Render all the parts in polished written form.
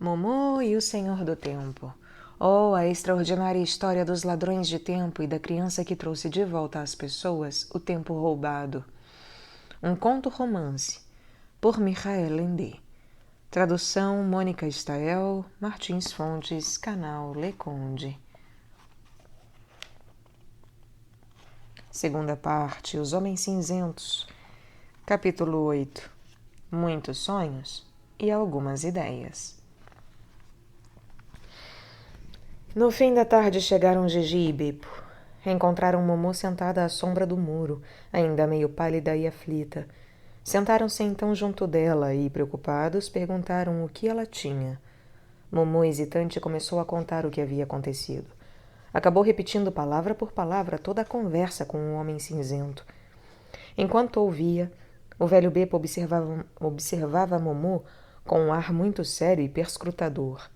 Momô e o Senhor do Tempo. Oh, a extraordinária história dos ladrões de tempo e da criança que trouxe de volta às pessoas o tempo roubado. Um conto-romance, por Michael Ende. Tradução Mônica Stael, Martins Fontes, canal Leconde. Segunda parte, Os Homens Cinzentos. Capítulo 8. Muitos sonhos e algumas ideias. No fim da tarde chegaram Gigi e Beppo. Encontraram Momô sentada à sombra do muro, ainda meio pálida e aflita. Sentaram-se então junto dela e, preocupados, perguntaram o que ela tinha. Momô, hesitante, começou a contar o que havia acontecido. Acabou repetindo palavra por palavra toda a conversa com o homem cinzento. Enquanto ouvia, o velho Beppo observava Momô com um ar muito sério e perscrutador.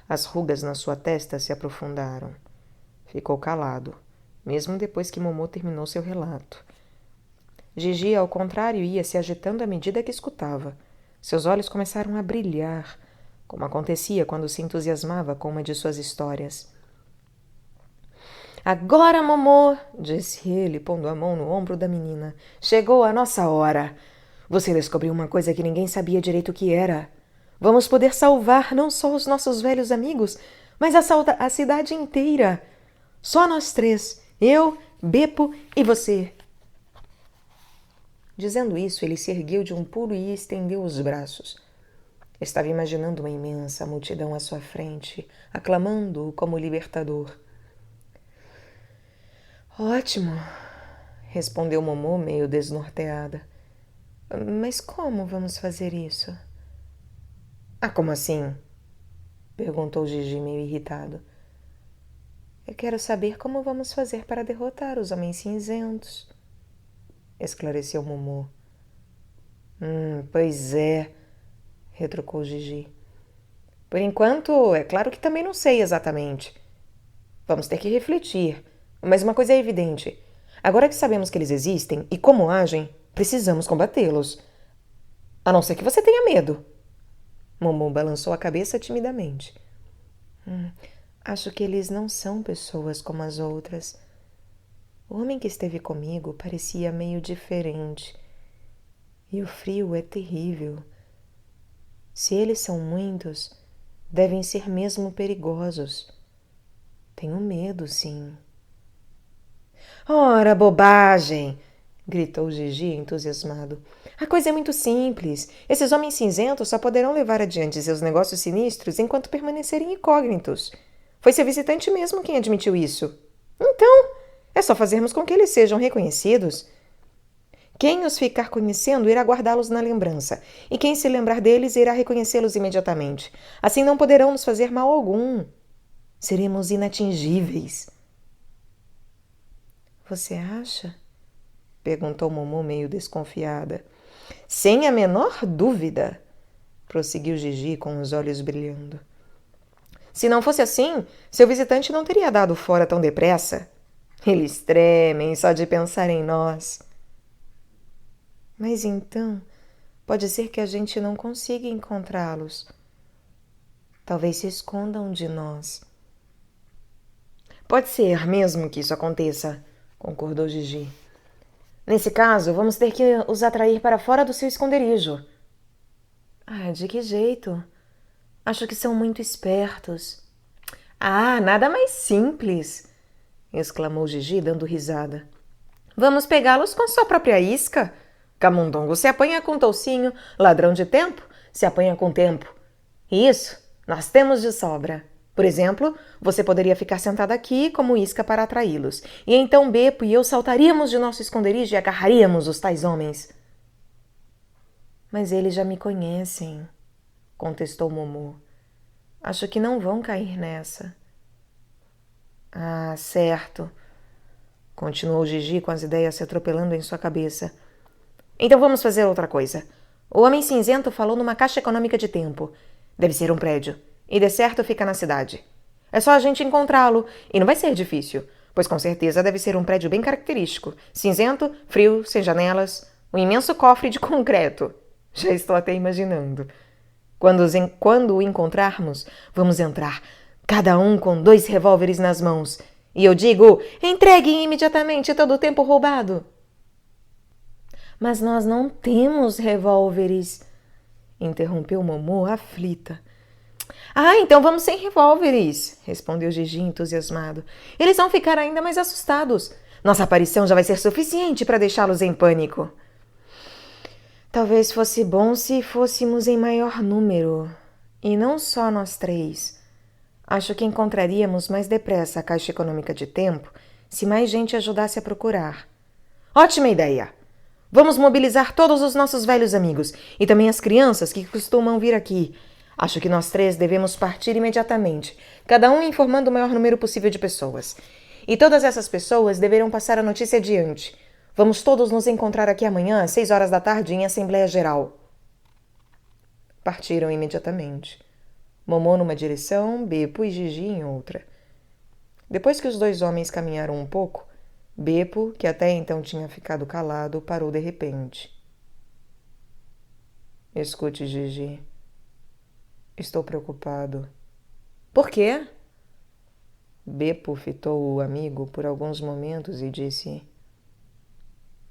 As rugas na sua testa se aprofundaram. Ficou calado, mesmo depois que Momô terminou seu relato. Gigi, ao contrário, ia se agitando à medida que escutava. Seus olhos começaram a brilhar, como acontecia quando se entusiasmava com uma de suas histórias. Agora, Momô, disse ele, pondo a mão no ombro da menina, chegou a nossa hora. Você descobriu uma coisa que ninguém sabia direito o que era. Vamos poder salvar não só os nossos velhos amigos, mas a cidade inteira. Só nós três, eu, Beppo e você. Dizendo isso, ele se ergueu de um pulo e estendeu os braços. Estava imaginando uma imensa multidão à sua frente, aclamando-o como libertador. Ótimo, respondeu Momô meio desnorteada. Mas como vamos fazer isso? Ah, como assim? Perguntou Gigi meio irritado. Eu quero saber como vamos fazer para derrotar os homens cinzentos, esclareceu Momô. Pois é, retrucou Gigi. Por enquanto, é claro que também não sei exatamente. Vamos ter que refletir, mas uma coisa é evidente. Agora que sabemos que eles existem e como agem, precisamos combatê-los. A não ser que você tenha medo. Momô balançou a cabeça timidamente. Acho que eles não são pessoas como as outras. O homem que esteve comigo parecia meio diferente. E o frio é terrível. Se eles são muitos, devem ser mesmo perigosos. Tenho medo, sim. Ora, bobagem! Gritou Gigi entusiasmado. A coisa é muito simples. Esses homens cinzentos só poderão levar adiante seus negócios sinistros enquanto permanecerem incógnitos. Foi seu visitante mesmo quem admitiu isso. Então, é só fazermos com que eles sejam reconhecidos. Quem os ficar conhecendo irá guardá-los na lembrança, e quem se lembrar deles irá reconhecê-los imediatamente. Assim não poderão nos fazer mal algum. Seremos inatingíveis. Você acha? Perguntou Momô meio desconfiada. Sem a menor dúvida, prosseguiu Gigi com os olhos brilhando. Se não fosse assim, seu visitante não teria dado fora tão depressa. Eles tremem só de pensar em nós. Mas então, pode ser que a gente não consiga encontrá-los. Talvez se escondam de nós. Pode ser mesmo que isso aconteça, concordou Gigi. Nesse caso, vamos ter que os atrair para fora do seu esconderijo. De que jeito? Acho que são muito espertos. Nada mais simples, exclamou Gigi, dando risada. Vamos pegá-los com sua própria isca. Camundongo se apanha com toucinho, ladrão de tempo se apanha com tempo. Isso, nós temos de sobra. Por exemplo, você poderia ficar sentada aqui como isca para atraí-los, e então Beppo e eu saltaríamos de nosso esconderijo e agarraríamos os tais homens. Mas eles já me conhecem, contestou Momô. Acho que não vão cair nessa. Certo, continuou Gigi com as ideias se atropelando em sua cabeça. Então vamos fazer outra coisa. O homem cinzento falou numa caixa econômica de tempo. Deve ser um prédio. E de certo fica na cidade. É só a gente encontrá-lo, e não vai ser difícil, pois com certeza deve ser um prédio bem característico. Cinzento, frio, sem janelas, um imenso cofre de concreto. Já estou até imaginando. Quando o encontrarmos, vamos entrar, cada um com 2 revólveres nas mãos. E eu digo, entreguem imediatamente todo o tempo roubado. Mas nós não temos revólveres, interrompeu Momô aflita. Ah, então vamos sem revólveres, respondeu Gigi entusiasmado. Eles vão ficar ainda mais assustados. Nossa aparição já vai ser suficiente para deixá-los em pânico. Talvez fosse bom se fôssemos em maior número, e não só nós 3. Acho que encontraríamos mais depressa a Caixa Econômica de Tempo se mais gente ajudasse a procurar. Ótima ideia! Vamos mobilizar todos os nossos velhos amigos e também as crianças que costumam vir aqui. Acho que nós 3 devemos partir imediatamente, cada um informando o maior número possível de pessoas. E todas essas pessoas deverão passar a notícia adiante. Vamos todos nos encontrar aqui amanhã às 6 horas da tarde em Assembleia Geral. Partiram imediatamente. Momô numa direção, Beppo e Gigi em outra. Depois que os 2 homens caminharam um pouco, Beppo, que até então tinha ficado calado, parou de repente. Escute, Gigi. Estou preocupado. Por quê? Beppo fitou o amigo por alguns momentos e disse: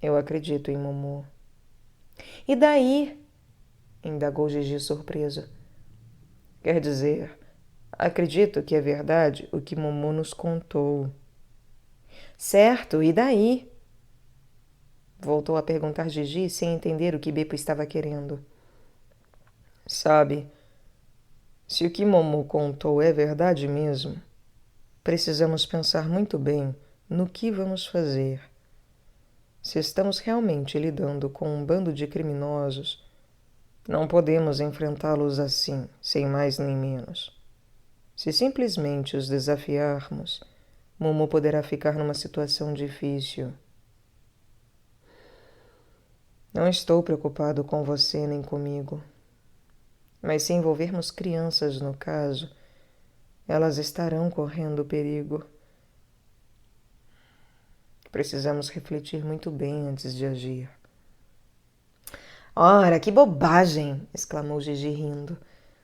Eu acredito em Momô. E daí? Indagou Gigi surpreso. Quer dizer, acredito que é verdade o que Momô nos contou. Certo, e daí? Voltou a perguntar Gigi sem entender o que Beppo estava querendo. Sabe, se o que Momô contou é verdade mesmo, precisamos pensar muito bem no que vamos fazer. Se estamos realmente lidando com um bando de criminosos, não podemos enfrentá-los assim, sem mais nem menos. Se simplesmente os desafiarmos, Momô poderá ficar numa situação difícil. Não estou preocupado com você nem comigo. Mas se envolvermos crianças no caso, elas estarão correndo perigo. Precisamos refletir muito bem antes de agir. Ora, que bobagem! Exclamou Gigi rindo.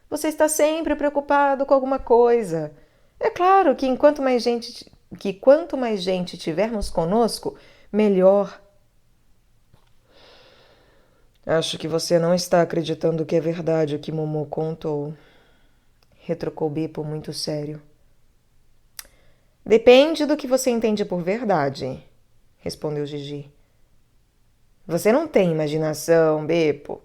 Você está sempre preocupado com alguma coisa. É claro que quanto mais gente tivermos conosco, melhor. Acho que você não está acreditando que é verdade o que Momô contou, retrucou Beppo muito sério. Depende do que você entende por verdade, respondeu Gigi. Você não tem imaginação, Beppo.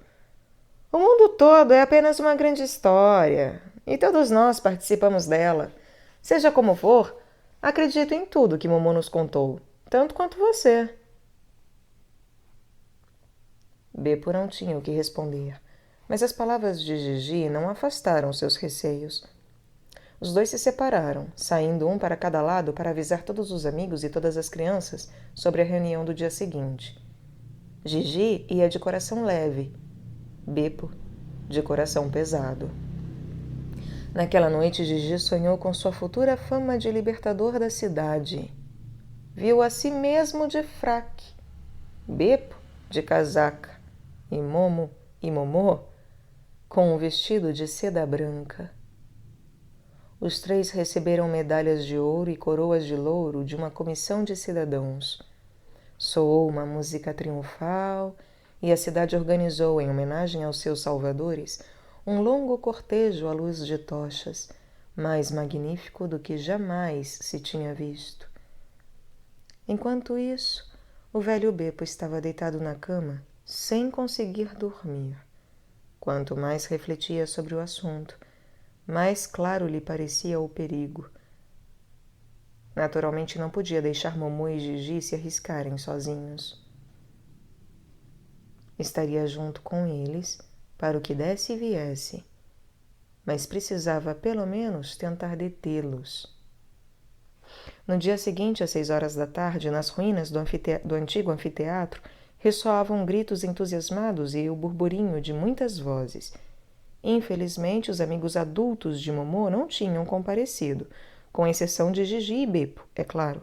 O mundo todo é apenas uma grande história, e todos nós participamos dela. Seja como for, acredito em tudo que Momô nos contou, tanto quanto você. Beppo não tinha o que responder, mas as palavras de Gigi não afastaram seus receios. Os 2 se separaram, saindo um para cada lado para avisar todos os amigos e todas as crianças sobre a reunião do dia seguinte. Gigi ia de coração leve, Beppo de coração pesado. Naquela noite, Gigi sonhou com sua futura fama de libertador da cidade. Viu a si mesmo de fraque, Beppo de casaca e Momô com um vestido de seda branca. Os 3 receberam medalhas de ouro e coroas de louro de uma comissão de cidadãos. Soou uma música triunfal e a cidade organizou, em homenagem aos seus salvadores, um longo cortejo à luz de tochas, mais magnífico do que jamais se tinha visto. Enquanto isso, o velho Beppo estava deitado na cama, sem conseguir dormir. Quanto mais refletia sobre o assunto, mais claro lhe parecia o perigo. Naturalmente não podia deixar Momô e Gigi se arriscarem sozinhos. Estaria junto com eles para o que desse e viesse, mas precisava pelo menos tentar detê-los. No dia seguinte, às 6 horas da tarde, nas ruínas do antigo anfiteatro, ressoavam gritos entusiasmados e o burburinho de muitas vozes. Infelizmente, os amigos adultos de Momô não tinham comparecido, com exceção de Gigi e Beppo, é claro.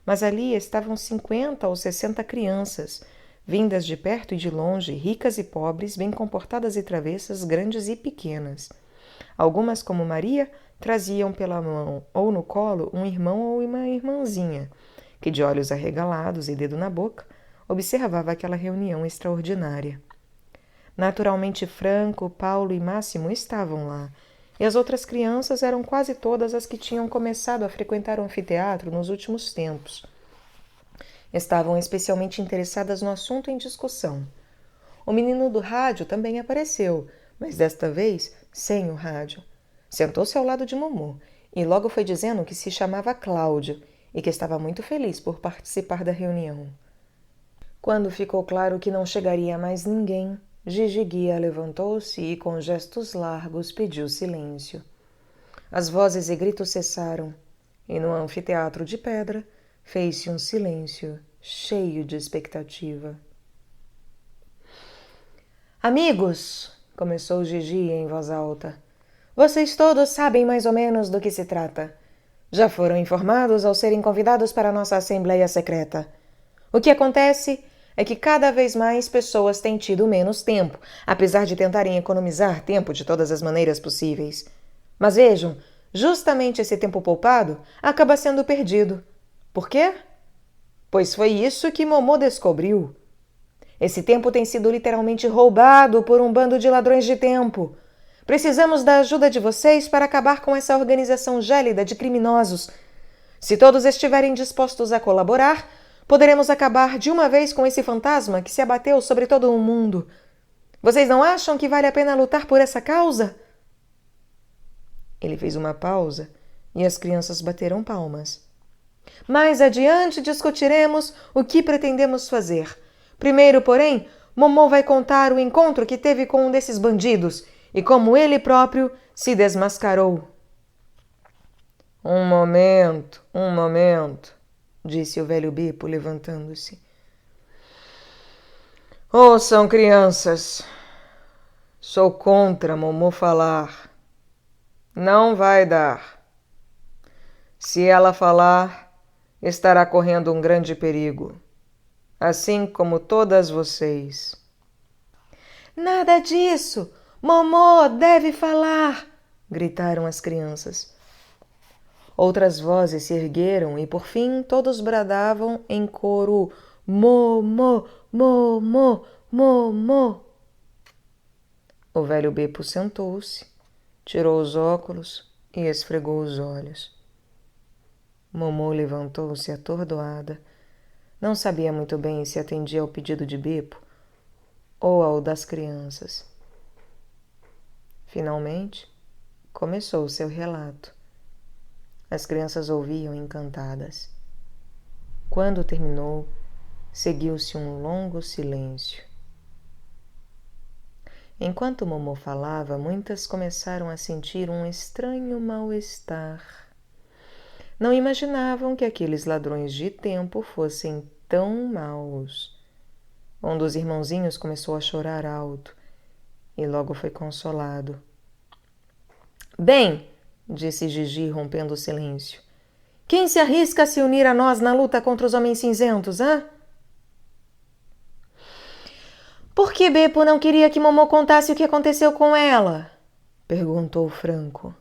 Mas ali estavam 50 ou 60 crianças, vindas de perto e de longe, ricas e pobres, bem comportadas e travessas, grandes e pequenas. Algumas, como Maria, traziam pela mão ou no colo um irmão ou uma irmãzinha, que de olhos arregalados e dedo na boca, observava aquela reunião extraordinária. Naturalmente Franco, Paulo e Máximo estavam lá, e as outras crianças eram quase todas as que tinham começado a frequentar o anfiteatro nos últimos tempos. Estavam especialmente interessadas no assunto em discussão. O menino do rádio também apareceu, mas desta vez sem o rádio. Sentou-se ao lado de Momô e logo foi dizendo que se chamava Cláudio e que estava muito feliz por participar da reunião. Quando ficou claro que não chegaria mais ninguém, Gigi Guia levantou-se e, com gestos largos, pediu silêncio. As vozes e gritos cessaram, e no anfiteatro de pedra fez-se um silêncio cheio de expectativa. Amigos, começou Gigi em voz alta, vocês todos sabem mais ou menos do que se trata. Já foram informados ao serem convidados para a nossa Assembleia Secreta. O que acontece é que cada vez mais pessoas têm tido menos tempo, apesar de tentarem economizar tempo de todas as maneiras possíveis. Mas vejam, justamente esse tempo poupado acaba sendo perdido. Por quê? Pois foi isso que Momô descobriu. Esse tempo tem sido literalmente roubado por um bando de ladrões de tempo. Precisamos da ajuda de vocês para acabar com essa organização gélida de criminosos. Se todos estiverem dispostos a colaborar, poderemos acabar de uma vez com esse fantasma que se abateu sobre todo o mundo. Vocês não acham que vale a pena lutar por essa causa? Ele fez uma pausa e as crianças bateram palmas. Mais adiante discutiremos o que pretendemos fazer. Primeiro, porém, Momô vai contar o encontro que teve com um desses bandidos e como ele próprio se desmascarou. Um momento, disse o velho Bepo, levantando-se. Ouçam, crianças. Sou contra Momô falar. Não vai dar. Se ela falar, estará correndo um grande perigo, assim como todas vocês. Nada disso! Momô deve falar! Gritaram as crianças. Outras vozes se ergueram e, por fim, todos bradavam em coro: Momô, Momô, Momô. O velho Bepo sentou-se, tirou os óculos e esfregou os olhos. Momô levantou-se atordoada. Não sabia muito bem se atendia ao pedido de Bepo ou ao das crianças. Finalmente, começou o seu relato. As crianças ouviam encantadas. Quando terminou, seguiu-se um longo silêncio. Enquanto Momô falava, muitas começaram a sentir um estranho mal-estar. Não imaginavam que aqueles ladrões de tempo fossem tão maus. Um dos irmãozinhos começou a chorar alto e logo foi consolado. Bem, disse Gigi, rompendo o silêncio, quem se arrisca a se unir a nós na luta contra os homens cinzentos, hã? Por que Bepo não queria que Momô contasse o que aconteceu com ela? Perguntou Franco.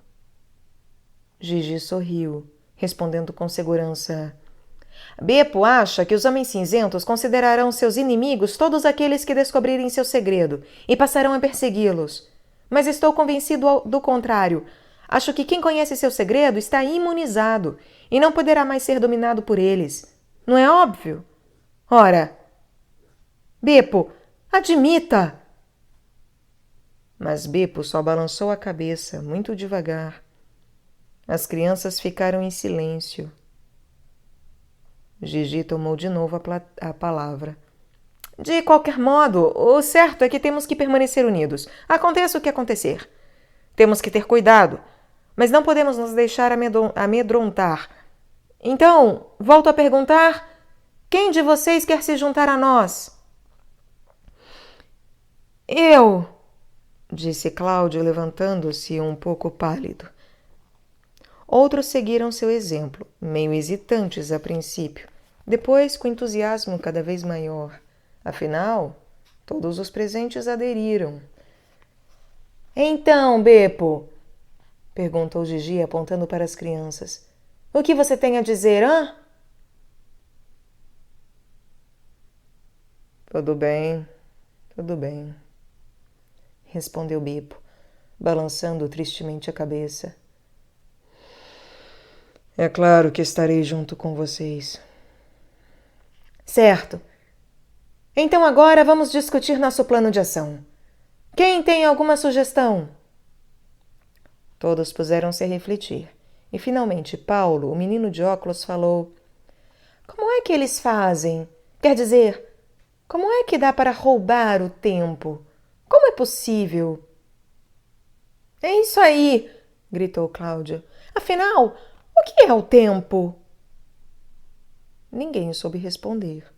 Gigi sorriu, respondendo com segurança. Bepo acha que os homens cinzentos considerarão seus inimigos todos aqueles que descobrirem seu segredo e passarão a persegui-los. Mas estou convencido do contrário. Acho que quem conhece seu segredo está imunizado e não poderá mais ser dominado por eles. Não é óbvio? Ora, Bepo, admita! Mas Bepo só balançou a cabeça, muito devagar. As crianças ficaram em silêncio. Gigi tomou de novo a palavra. De qualquer modo, o certo é que temos que permanecer unidos, aconteça o que acontecer. Temos que ter cuidado, mas não podemos nos deixar amedrontar. Então, volto a perguntar, quem de vocês quer se juntar a nós? Eu, disse Cláudio, levantando-se um pouco pálido. Outros seguiram seu exemplo, meio hesitantes a princípio, depois com entusiasmo cada vez maior. Afinal, todos os presentes aderiram. Então, Beppo, perguntou Gigi apontando para as crianças. O que você tem a dizer, hã? Tudo bem, respondeu Beppo, balançando tristemente a cabeça. É claro que estarei junto com vocês. Certo. Então agora vamos discutir nosso plano de ação. Quem tem alguma sugestão? Todos puseram-se a refletir. E finalmente Paulo, o menino de óculos, falou: Como é que eles fazem? Quer dizer, como é que dá para roubar o tempo? Como é possível? É isso aí! Gritou Cláudia. Afinal, o que é o tempo? Ninguém soube responder.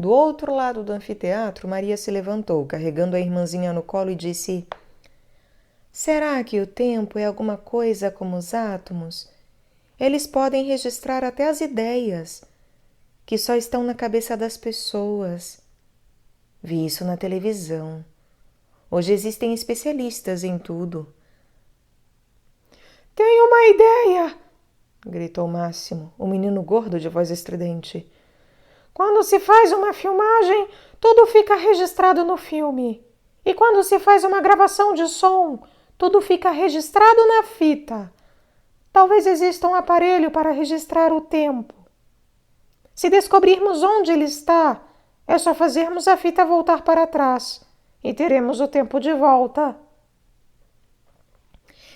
Do outro lado do anfiteatro, Maria se levantou, carregando a irmãzinha no colo, e disse: Será que o tempo é alguma coisa como os átomos? Eles podem registrar até as ideias, que só estão na cabeça das pessoas. Vi isso na televisão. Hoje existem especialistas em tudo. Tenho uma ideia! Gritou Máximo, o menino gordo de voz estridente. Quando se faz uma filmagem, tudo fica registrado no filme. E quando se faz uma gravação de som, tudo fica registrado na fita. Talvez exista um aparelho para registrar o tempo. Se descobrirmos onde ele está, é só fazermos a fita voltar para trás e teremos o tempo de volta.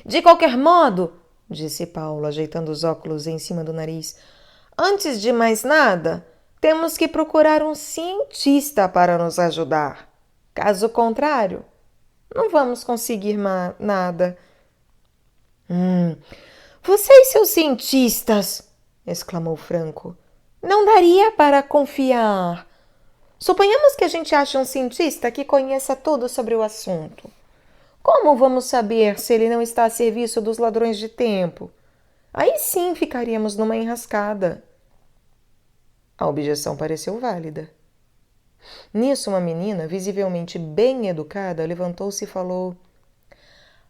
De qualquer modo, disse Paulo, ajeitando os óculos em cima do nariz, antes de mais nada, temos que procurar um cientista para nos ajudar. Caso contrário, não vamos conseguir nada. Vocês, seus cientistas, exclamou Franco, não daria para confiar. Suponhamos que a gente ache um cientista que conheça tudo sobre o assunto. Como vamos saber se ele não está a serviço dos ladrões de tempo? Aí sim ficaríamos numa enrascada. A objeção pareceu válida. Nisso, uma menina, visivelmente bem educada, levantou-se e falou: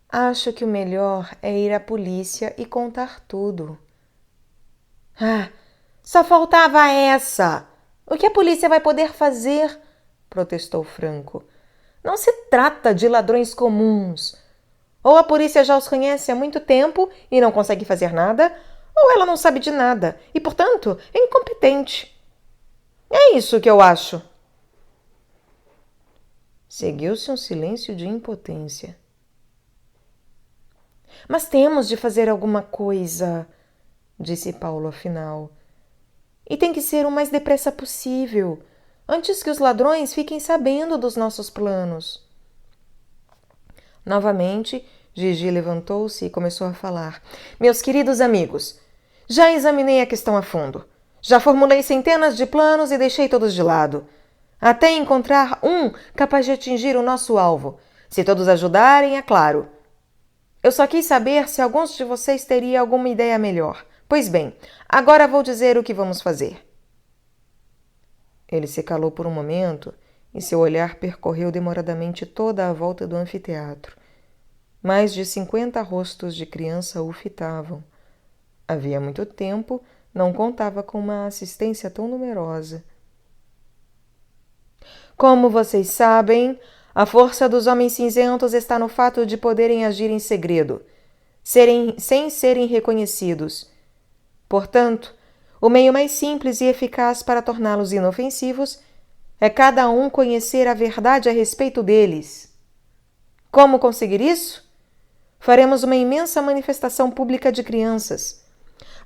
Acho que o melhor é ir à polícia e contar tudo. Ah, só faltava essa! O que a polícia vai poder fazer? Protestou Franco. Não se trata de ladrões comuns. Ou a polícia já os conhece há muito tempo e não consegue fazer nada, ou ela não sabe de nada e, portanto, é incompetente. É isso que eu acho. Seguiu-se um silêncio de impotência. Mas temos de fazer alguma coisa, disse Paulo afinal. E tem que ser o mais depressa possível, antes que os ladrões fiquem sabendo dos nossos planos. Novamente, Gigi levantou-se e começou a falar. Meus queridos amigos, já examinei a questão a fundo. Já formulei centenas de planos e deixei todos de lado, até encontrar um capaz de atingir o nosso alvo. Se todos ajudarem, é claro. Eu só quis saber se alguns de vocês teriam alguma ideia melhor. Pois bem, agora vou dizer o que vamos fazer. Ele se calou por um momento e seu olhar percorreu demoradamente toda a volta do anfiteatro. Mais de 50 rostos de criança o fitavam. Havia muito tempo não contava com uma assistência tão numerosa. Como vocês sabem, a força dos homens cinzentos está no fato de poderem agir em segredo, sem serem reconhecidos. Portanto, o meio mais simples e eficaz para torná-los inofensivos é cada um conhecer a verdade a respeito deles. Como conseguir isso? Faremos uma imensa manifestação pública de crianças.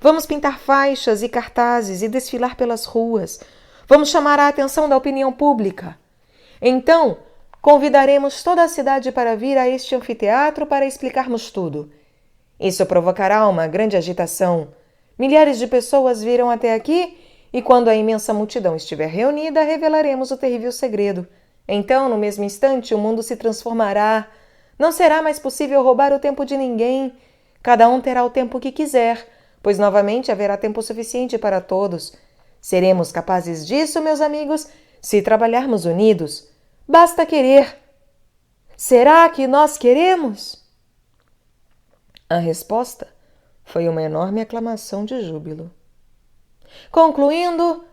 Vamos pintar faixas e cartazes e desfilar pelas ruas. Vamos chamar a atenção da opinião pública. Então, convidaremos toda a cidade para vir a este anfiteatro para explicarmos tudo. Isso provocará uma grande agitação. Milhares de pessoas virão até aqui e, quando a imensa multidão estiver reunida, revelaremos o terrível segredo. Então, no mesmo instante, o mundo se transformará. Não será mais possível roubar o tempo de ninguém. Cada um terá o tempo que quiser, pois novamente haverá tempo suficiente para todos. Seremos capazes disso, meus amigos, Se trabalharmos unidos, basta querer. Será que nós queremos? A resposta foi uma enorme aclamação de júbilo. Concluindo,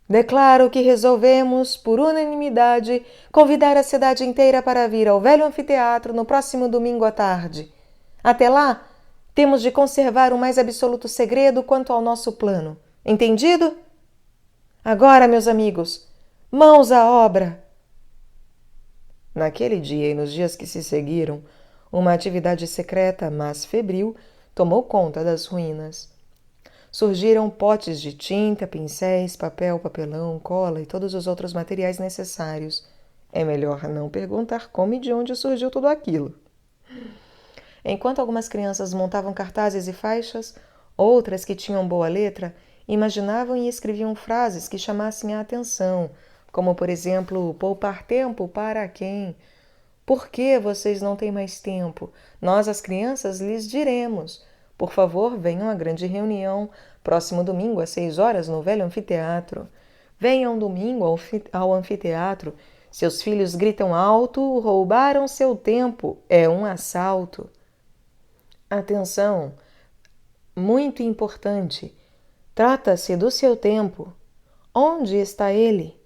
declaro que resolvemos, por unanimidade, convidar a cidade inteira para vir ao velho anfiteatro no próximo domingo à tarde. Até lá, temos de conservar o mais absoluto segredo quanto ao nosso plano. Entendido? Agora, meus amigos, mãos à obra! Naquele dia e nos dias que se seguiram, uma atividade secreta, mas febril, tomou conta das ruínas. Surgiram potes de tinta, pincéis, papel, papelão, cola e todos os outros materiais necessários. É melhor não perguntar como e de onde surgiu tudo aquilo. Enquanto algumas crianças montavam cartazes e faixas, outras que tinham boa letra imaginavam e escreviam frases que chamassem a atenção, como, por exemplo, poupar tempo para quem? Por que vocês não têm mais tempo? Nós, as crianças, lhes diremos. Por favor, venham à grande reunião, próximo domingo, às 6 horas, no velho anfiteatro. Venham domingo ao anfiteatro. Seus filhos gritam alto, roubaram seu tempo. É um assalto. Atenção, muito importante. Trata-se do seu tempo. Onde está ele?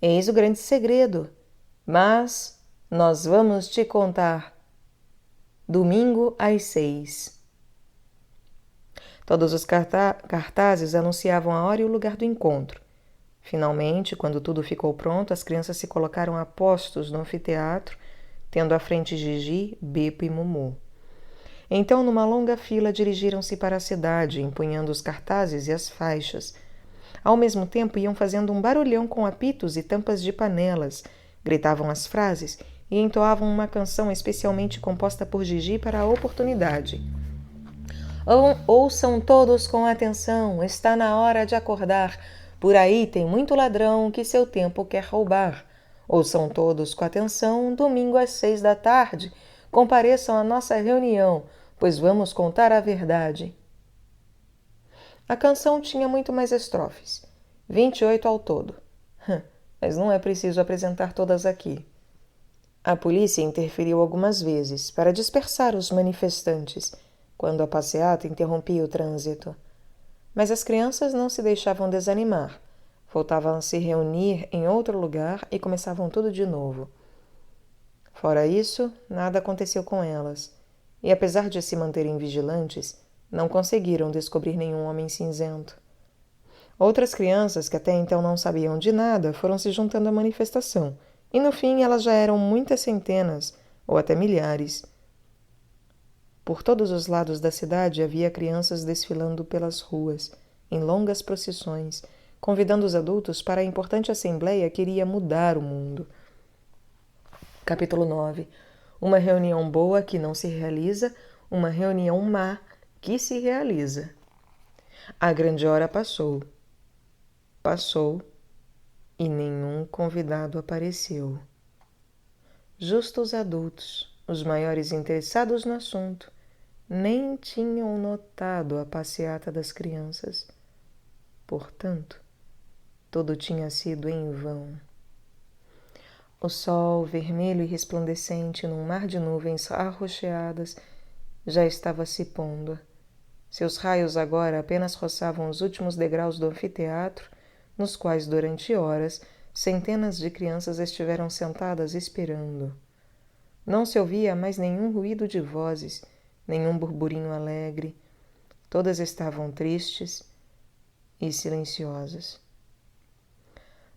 Eis o grande segredo. Mas nós vamos te contar. Domingo às 6. Todos os cartazes anunciavam a hora e o lugar do encontro. Finalmente, quando tudo ficou pronto, as crianças se colocaram a postos no anfiteatro, tendo à frente Gigi, Bepo e Mumu. Então, numa longa fila, dirigiram-se para a cidade, empunhando os cartazes e as faixas. Ao mesmo tempo, iam fazendo um barulhão com apitos e tampas de panelas, gritavam as frases e entoavam uma canção especialmente composta por Gigi para a oportunidade. Ouçam todos com atenção, está na hora de acordar. Por aí tem muito ladrão que seu tempo quer roubar. Ouçam todos com atenção, domingo às 6 da tarde. Compareçam à nossa reunião, pois vamos contar a verdade. A canção tinha muito mais estrofes, 28 ao todo. Mas não é preciso apresentar todas aqui. A polícia interferiu algumas vezes para dispersar os manifestantes, quando a passeata interrompia o trânsito. Mas as crianças não se deixavam desanimar. Voltavam a se reunir em outro lugar e começavam tudo de novo. Fora isso, nada aconteceu com elas, e apesar de se manterem vigilantes, não conseguiram descobrir nenhum homem cinzento. Outras crianças, que até então não sabiam de nada, foram se juntando à manifestação, e no fim elas já eram muitas centenas, ou até milhares. Por todos os lados da cidade havia crianças desfilando pelas ruas, em longas procissões, convidando os adultos para a importante assembleia que iria mudar o mundo. Capítulo 9. Uma reunião boa que não se realiza, uma reunião má que se realiza. A grande hora passou. Passou e nenhum convidado apareceu. Justo os adultos, os maiores interessados no assunto, nem tinham notado a passeata das crianças. Portanto, tudo tinha sido em vão. O sol, vermelho e resplandecente num mar de nuvens arroxeadas, já estava se pondo. Seus raios agora apenas roçavam os últimos degraus do anfiteatro, nos quais, durante horas, centenas de crianças estiveram sentadas esperando. Não se ouvia mais nenhum ruído de vozes, nenhum burburinho alegre. Todas estavam tristes e silenciosas.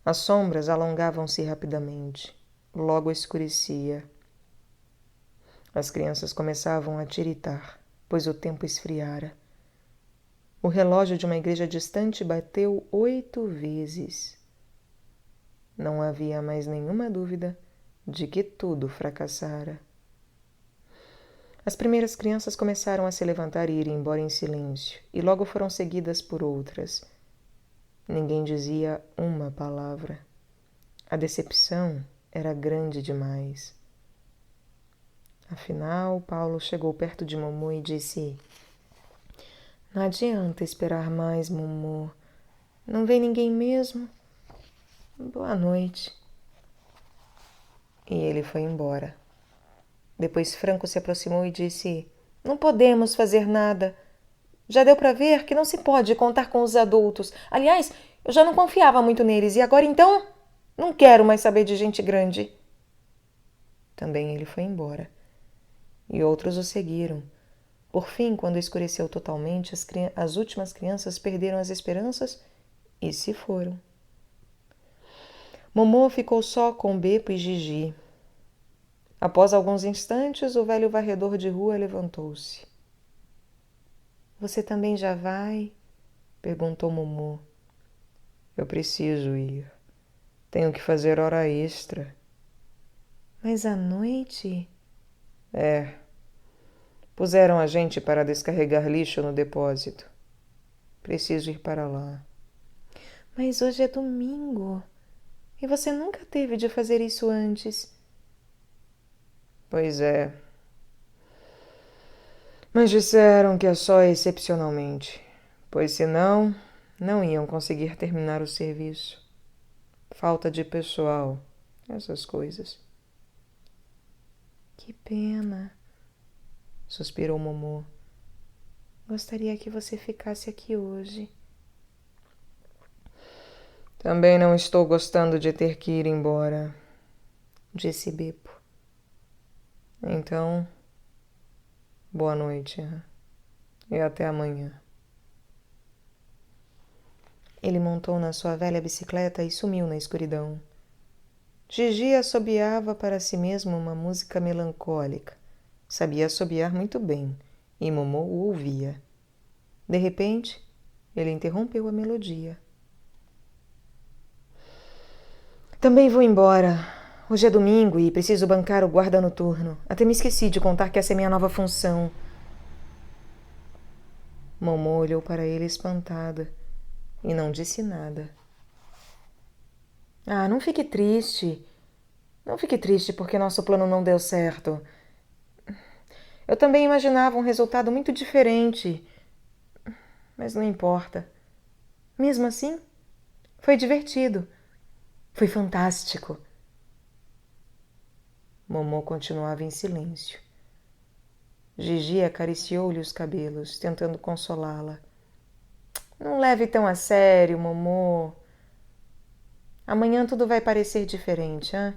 As sombras alongavam-se rapidamente. Logo escurecia. As crianças começavam a tiritar, pois o tempo esfriara. O relógio de uma igreja distante bateu 8 vezes. Não havia mais nenhuma dúvida de que tudo fracassara. As primeiras crianças começaram a se levantar e ir embora em silêncio, e logo foram seguidas por outras. Ninguém dizia uma palavra. A decepção era grande demais. Afinal, Paulo chegou perto de Mumu e disse: Não adianta esperar mais, Mumu. Não vem ninguém mesmo? Boa noite. E ele foi embora. Depois Franco se aproximou e disse: Não podemos fazer nada. Já deu para ver que não se pode contar com os adultos. Aliás, eu já não confiava muito neles e agora então não quero mais saber de gente grande. Também ele foi embora. E outros o seguiram. Por fim, quando escureceu totalmente, as últimas crianças perderam as esperanças e se foram. Momô ficou só com Beppo e Gigi. Após alguns instantes, o velho varredor de rua levantou-se. Você também já vai? Perguntou Momô. Eu preciso ir. Tenho que fazer hora extra. Mas à noite? É. Puseram a gente para descarregar lixo no depósito. Preciso ir para lá. Mas hoje é domingo. E você nunca teve de fazer isso antes. Pois é. Mas disseram que é só excepcionalmente, pois senão não iam conseguir terminar o serviço. Falta de pessoal, essas coisas. Que pena, suspirou Momô. Gostaria que você ficasse aqui hoje. Também não estou gostando de ter que ir embora, disse Beppo. Então, boa noite e até amanhã. Ele montou na sua velha bicicleta e sumiu na escuridão. Gigi assobiava para si mesmo uma música melancólica. Sabia assobiar muito bem, e Momô o ouvia. De repente, ele interrompeu a melodia. Também vou embora. Hoje é domingo e preciso bancar o guarda noturno. Até me esqueci de contar que essa é minha nova função. Momô olhou para ele espantada e não disse nada. Ah, não fique triste. Não fique triste porque nosso plano não deu certo. Eu também imaginava um resultado muito diferente. Mas não importa. Mesmo assim, foi divertido. Foi fantástico. Momô continuava em silêncio. Gigi acariciou-lhe os cabelos, tentando consolá-la. Não leve tão a sério, Momô. Amanhã tudo vai parecer diferente, hein?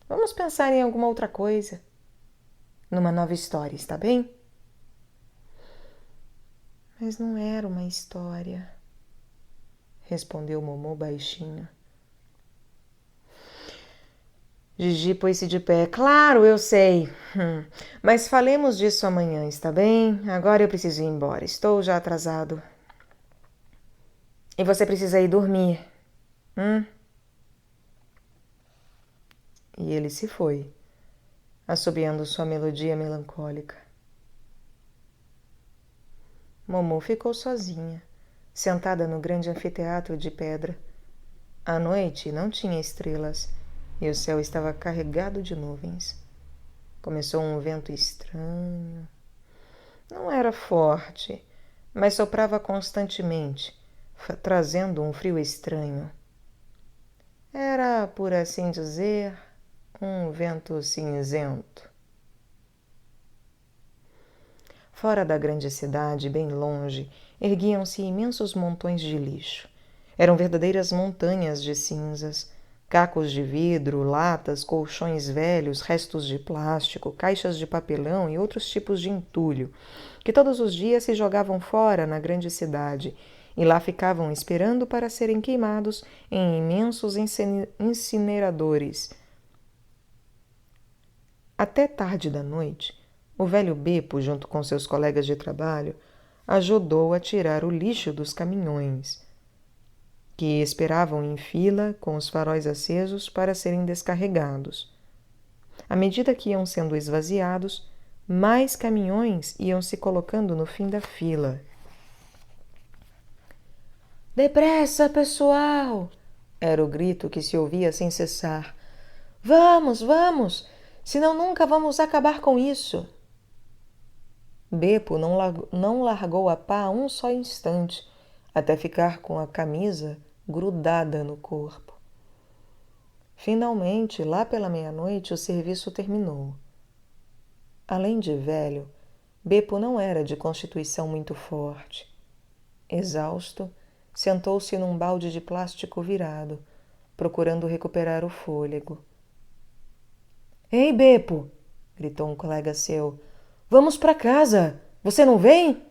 Vamos pensar em alguma outra coisa. Numa nova história, está bem? Mas não era uma história, respondeu Momô baixinho. Gigi pôs-se de pé. Claro, eu sei. Mas falemos disso amanhã, está bem? Agora eu preciso ir embora. Estou já atrasado. E você precisa ir dormir. E ele se foi, assobiando sua melodia melancólica. Momô ficou sozinha, sentada no grande anfiteatro de pedra. À noite não tinha estrelas e o céu estava carregado de nuvens. Começou um vento estranho. Não era forte, mas soprava constantemente, trazendo um frio estranho. Era, por assim dizer, um vento cinzento. Fora da grande cidade, bem longe, erguiam-se imensos montões de lixo. Eram verdadeiras montanhas de cinzas, cacos de vidro, latas, colchões velhos, restos de plástico, caixas de papelão e outros tipos de entulho, que todos os dias se jogavam fora na grande cidade e lá ficavam esperando para serem queimados em imensos incineradores. Até tarde da noite, o velho Beppo, junto com seus colegas de trabalho, ajudou a tirar o lixo dos caminhões, que esperavam em fila com os faróis acesos para serem descarregados. À medida que iam sendo esvaziados, mais caminhões iam se colocando no fim da fila. Depressa, pessoal! Era o grito que se ouvia sem cessar. Vamos, vamos! Senão nunca vamos acabar com isso. Beppo não largou a pá um só instante, até ficar com a camisa grudada no corpo. Finalmente, lá pela meia-noite, o serviço terminou. Além de velho, Beppo não era de constituição muito forte. Exausto, sentou-se num balde de plástico virado, procurando recuperar o fôlego. Ei, Beppo! Gritou um colega seu. Vamos para casa! Você não vem?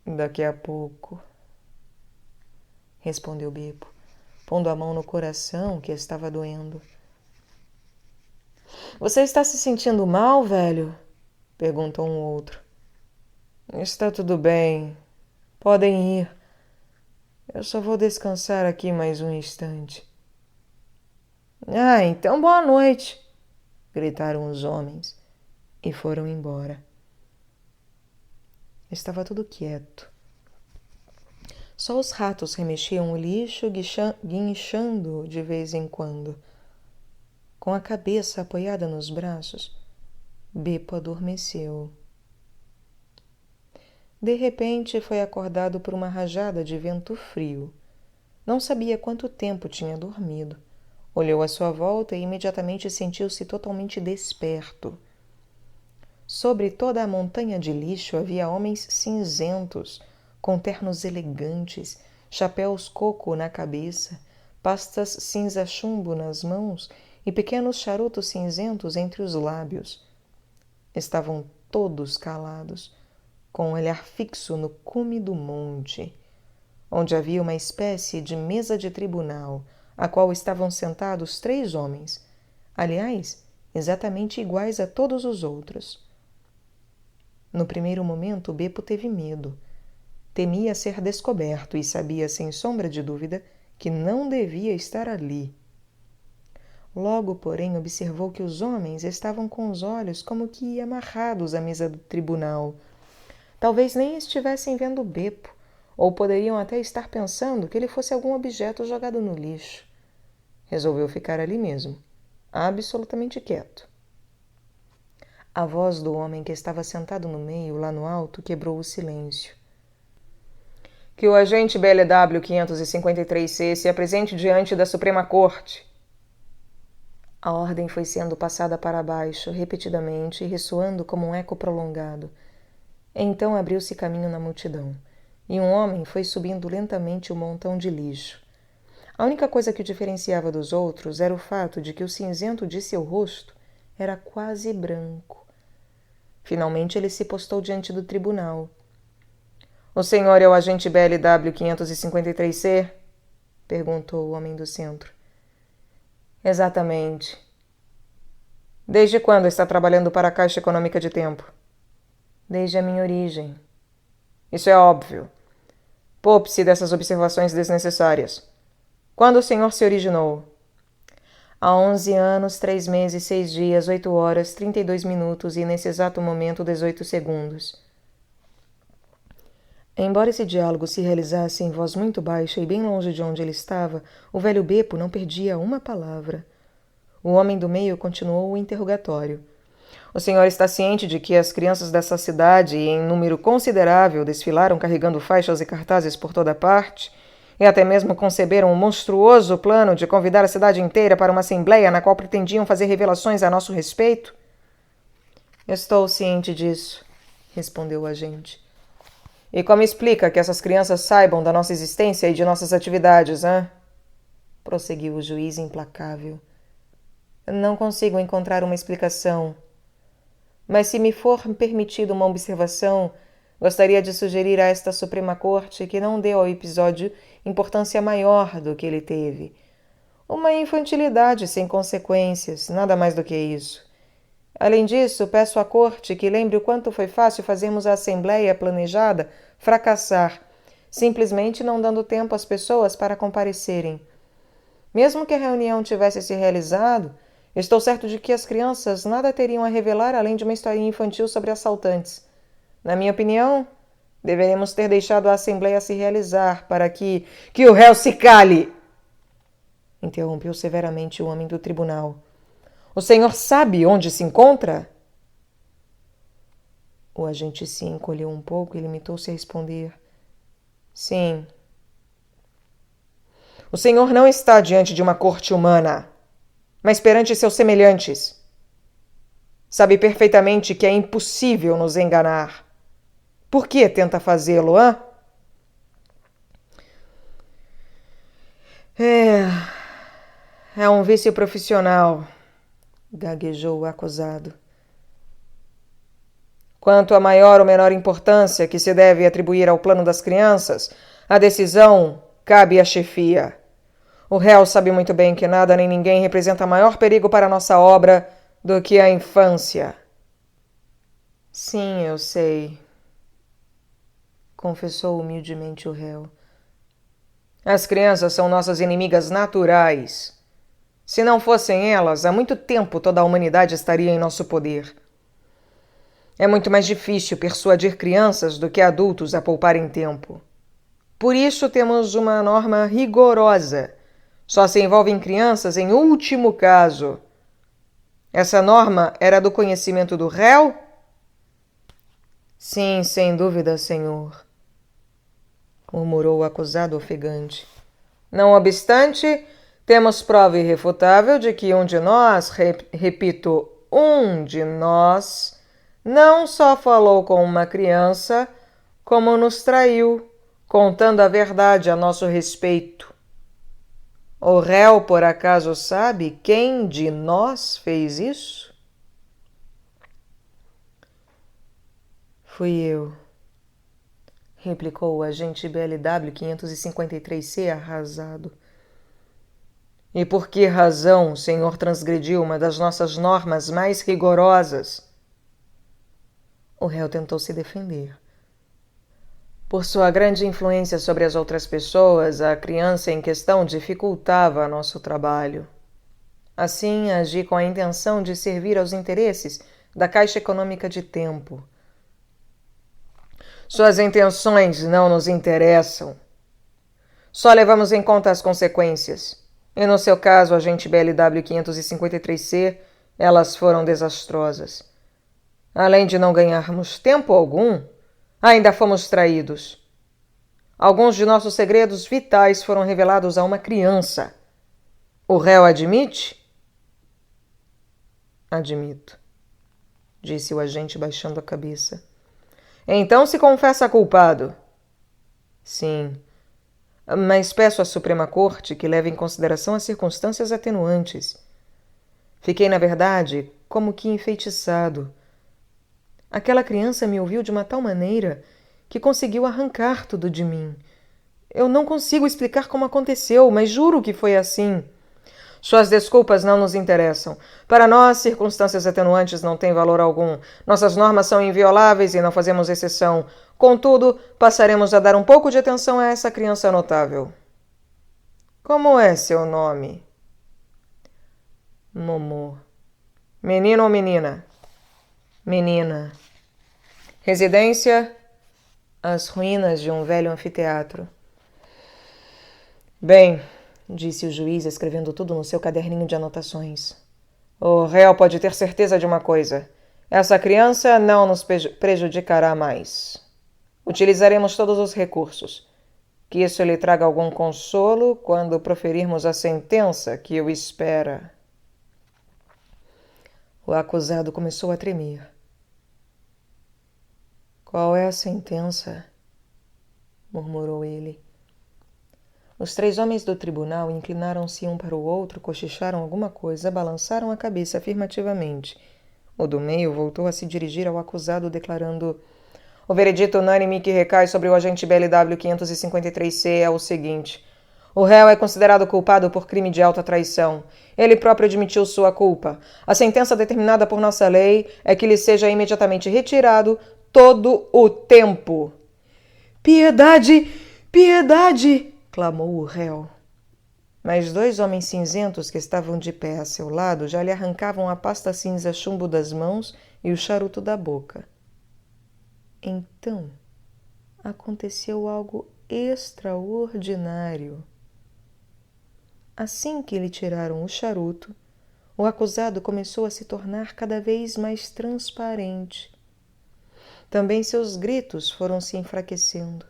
Daqui a pouco, respondeu Beppo, pondo a mão no coração que estava doendo. Você está se sentindo mal, velho? Perguntou um outro. Está tudo bem. Podem ir. Eu só vou descansar aqui mais um instante. Ah, então boa noite, gritaram os homens e foram embora. Estava tudo quieto. Só os ratos remexiam o lixo, guinchando de vez em quando. Com a cabeça apoiada nos braços, Beppo adormeceu. De repente, foi acordado por uma rajada de vento frio. Não sabia quanto tempo tinha dormido. Olhou à sua volta e imediatamente sentiu-se totalmente desperto. Sobre toda a montanha de lixo havia homens cinzentos, com ternos elegantes, chapéus coco na cabeça, pastas cinza-chumbo nas mãos e pequenos charutos cinzentos entre os lábios. Estavam todos calados, com um olhar fixo no cume do monte, onde havia uma espécie de mesa de tribunal, a qual estavam sentados 3 homens, aliás, exatamente iguais a todos os outros. No primeiro momento, Beppo teve medo. Temia ser descoberto e sabia, sem sombra de dúvida, que não devia estar ali. Logo, porém, observou que os homens estavam com os olhos como que amarrados à mesa do tribunal. Talvez nem estivessem vendo Beppo, ou poderiam até estar pensando que ele fosse algum objeto jogado no lixo. Resolveu ficar ali mesmo, absolutamente quieto. A voz do homem que estava sentado no meio, lá no alto, quebrou o silêncio. Que o agente BLW 553C se apresente diante da Suprema Corte. A ordem foi sendo passada para baixo, repetidamente, e ressoando como um eco prolongado. Então abriu-se caminho na multidão, e um homem foi subindo lentamente o montão de lixo. A única coisa que o diferenciava dos outros era o fato de que o cinzento de seu rosto era quase branco. Finalmente ele se postou diante do tribunal. O senhor é o agente BLW 553C? Perguntou o homem do centro. Exatamente. Desde quando está trabalhando para a Caixa Econômica de Tempo? Desde a minha origem. Isso é óbvio. Poupe-se dessas observações desnecessárias. Quando o senhor se originou? Há 11 anos, 3 meses, 6 dias, 8 horas, 32 minutos e, nesse exato momento, 18 segundos. Embora esse diálogo se realizasse em voz muito baixa e bem longe de onde ele estava, o velho Beppo não perdia uma palavra. O homem do meio continuou o interrogatório. O senhor está ciente de que as crianças dessa cidade, em número considerável, desfilaram carregando faixas e cartazes por toda parte, e até mesmo conceberam um monstruoso plano de convidar a cidade inteira para uma assembleia na qual pretendiam fazer revelações a nosso respeito? Estou ciente disso, respondeu o agente. E como explica que essas crianças saibam da nossa existência e de nossas atividades, hein? Prosseguiu o juiz implacável. Não consigo encontrar uma explicação. Mas se me for permitida uma observação, gostaria de sugerir a esta Suprema Corte que não dê ao episódio importância maior do que ele teve. Uma infantilidade sem consequências, nada mais do que isso. Além disso, peço à Corte que lembre o quanto foi fácil fazermos a Assembleia planejada fracassar, simplesmente não dando tempo às pessoas para comparecerem. Mesmo que a reunião tivesse se realizado, estou certo de que as crianças nada teriam a revelar além de uma historinha infantil sobre assaltantes. Na minha opinião, deveríamos ter deixado a Assembleia se realizar para que o réu se cale! Interrompeu severamente o homem do tribunal. O senhor sabe onde se encontra? O agente se encolheu um pouco e limitou-se a responder. Sim. O Senhor não está diante de uma corte humana, mas perante seus semelhantes. Sabe perfeitamente que é impossível nos enganar. Por que tenta fazê-lo, hã? É um vício profissional, gaguejou o acusado. Quanto a maior ou menor importância que se deve atribuir ao plano das crianças, a decisão cabe à chefia. O réu sabe muito bem que nada nem ninguém representa maior perigo para a nossa obra do que a infância. Sim, eu sei, confessou humildemente o réu. As crianças são nossas inimigas naturais. Se não fossem elas, há muito tempo toda a humanidade estaria em nosso poder. É muito mais difícil persuadir crianças do que adultos a pouparem tempo. Por isso temos uma norma rigorosa. Só se envolvem crianças em último caso. Essa norma era do conhecimento do réu? Sim, sem dúvida, senhor, murmurou o acusado ofegante. Não obstante, temos prova irrefutável de que um de nós, repito, um de nós, não só falou com uma criança, como nos traiu, contando a verdade a nosso respeito. O réu, por acaso, sabe quem de nós fez isso? Fui eu, replicou o agente BLW 553C arrasado. E por que razão o senhor transgrediu uma das nossas normas mais rigorosas? O réu tentou se defender. Por sua grande influência sobre as outras pessoas, a criança em questão dificultava nosso trabalho. Assim, agi com a intenção de servir aos interesses da Caixa Econômica de Tempo. Suas intenções não nos interessam. Só levamos em conta as consequências. E no seu caso, agente BLW 553C, elas foram desastrosas. Além de não ganharmos tempo algum, ainda fomos traídos. Alguns de nossos segredos vitais foram revelados a uma criança. O réu admite? Admito, disse o agente baixando a cabeça. Então se confessa culpado. Sim, mas peço à Suprema Corte que leve em consideração as circunstâncias atenuantes. Fiquei, na verdade, como que enfeitiçado. Aquela criança me ouviu de uma tal maneira que conseguiu arrancar tudo de mim. Eu não consigo explicar como aconteceu, mas juro que foi assim. Suas desculpas não nos interessam. Para nós, circunstâncias atenuantes não têm valor algum. Nossas normas são invioláveis e não fazemos exceção. Contudo, passaremos a dar um pouco de atenção a essa criança notável. Como é seu nome? Momô. Menino ou menina? Menina. Residência? As ruínas de um velho anfiteatro. Bem, disse o juiz, escrevendo tudo no seu caderninho de anotações. O réu pode ter certeza de uma coisa. Essa criança não nos prejudicará mais. Utilizaremos todos os recursos. Que isso lhe traga algum consolo quando proferirmos a sentença que o espera. O acusado começou a tremer. Qual é a sentença? Murmurou ele. Os 3 homens do tribunal inclinaram-se um para o outro, cochicharam alguma coisa, balançaram a cabeça afirmativamente. O do meio voltou a se dirigir ao acusado, declarando: O veredito unânime que recai sobre o agente BLW 553C é o seguinte: o réu é considerado culpado por crime de alta traição. Ele próprio admitiu sua culpa. A sentença determinada por nossa lei é que lhe seja imediatamente retirado todo o tempo. Piedade! Piedade! Clamou o réu. Mas 2 homens cinzentos que estavam de pé a seu lado já lhe arrancavam a pasta cinza chumbo das mãos e o charuto da boca. Então, aconteceu algo extraordinário. Assim que lhe tiraram o charuto, o acusado começou a se tornar cada vez mais transparente. Também seus gritos foram se enfraquecendo.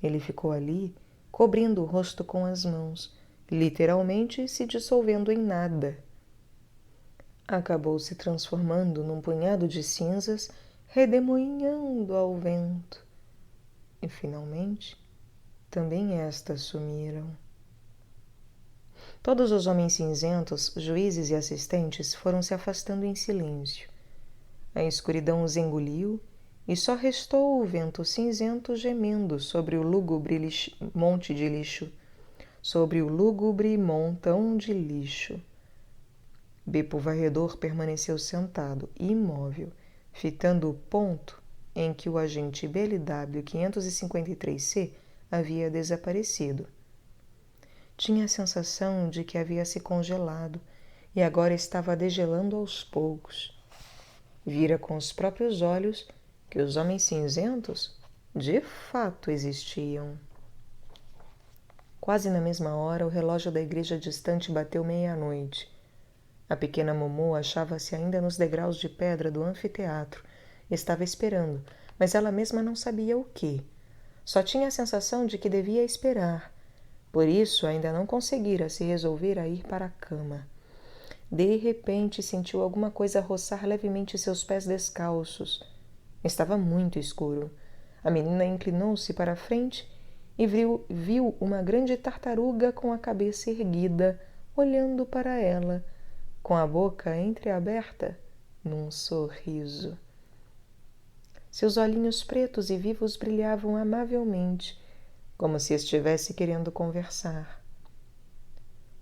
Ele ficou ali, cobrindo o rosto com as mãos, literalmente se dissolvendo em nada. Acabou se transformando num punhado de cinzas, redemoinhando ao vento. E, finalmente, também estas sumiram. Todos os homens cinzentos, juízes e assistentes, foram se afastando em silêncio. A escuridão os engoliu e só restou o vento cinzento gemendo sobre o lúgubre monte de lixo, sobre o lúgubre montão de lixo. Bepo Varredor permaneceu sentado, imóvel, fitando o ponto em que o agente BLW 553C havia desaparecido. Tinha a sensação de que havia se congelado e agora estava degelando aos poucos. Vira com os próprios olhos que os homens cinzentos de fato existiam. Quase na mesma hora, o relógio da igreja distante bateu meia-noite. A pequena Momô achava-se ainda nos degraus de pedra do anfiteatro. Estava esperando, mas ela mesma não sabia o quê. Só tinha a sensação de que devia esperar. Por isso, ainda não conseguira se resolver a ir para a cama. De repente, sentiu alguma coisa roçar levemente seus pés descalços. Estava muito escuro. A menina inclinou-se para a frente e viu uma grande tartaruga com a cabeça erguida, olhando para ela, com a boca entreaberta, num sorriso. Seus olhinhos pretos e vivos brilhavam amavelmente, como se estivesse querendo conversar.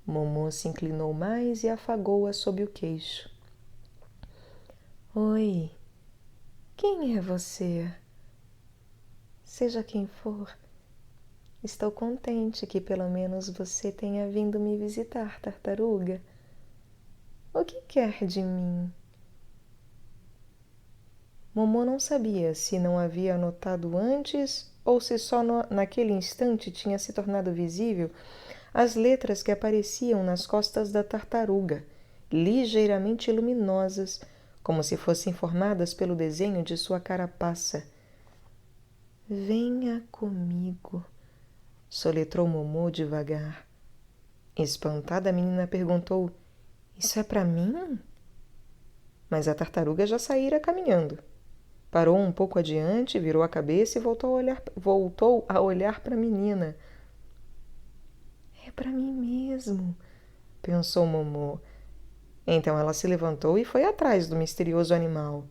Momô se inclinou mais e afagou-a sob o queixo. Oi, quem é você? Seja quem for, estou contente que pelo menos você tenha vindo me visitar, tartaruga. O que quer de mim? Momô não sabia se não havia notado antes ou se só naquele instante tinha se tornado visível as letras que apareciam nas costas da tartaruga, ligeiramente luminosas, como se fossem formadas pelo desenho de sua carapaça. Venha comigo, soletrou Momô devagar. Espantada, a menina perguntou, isso é para mim? Mas a tartaruga já saíra caminhando. Parou um pouco adiante, virou a cabeça e voltou a olhar para a menina. É para mim mesmo, pensou Momô. Então ela se levantou e foi atrás do misterioso animal.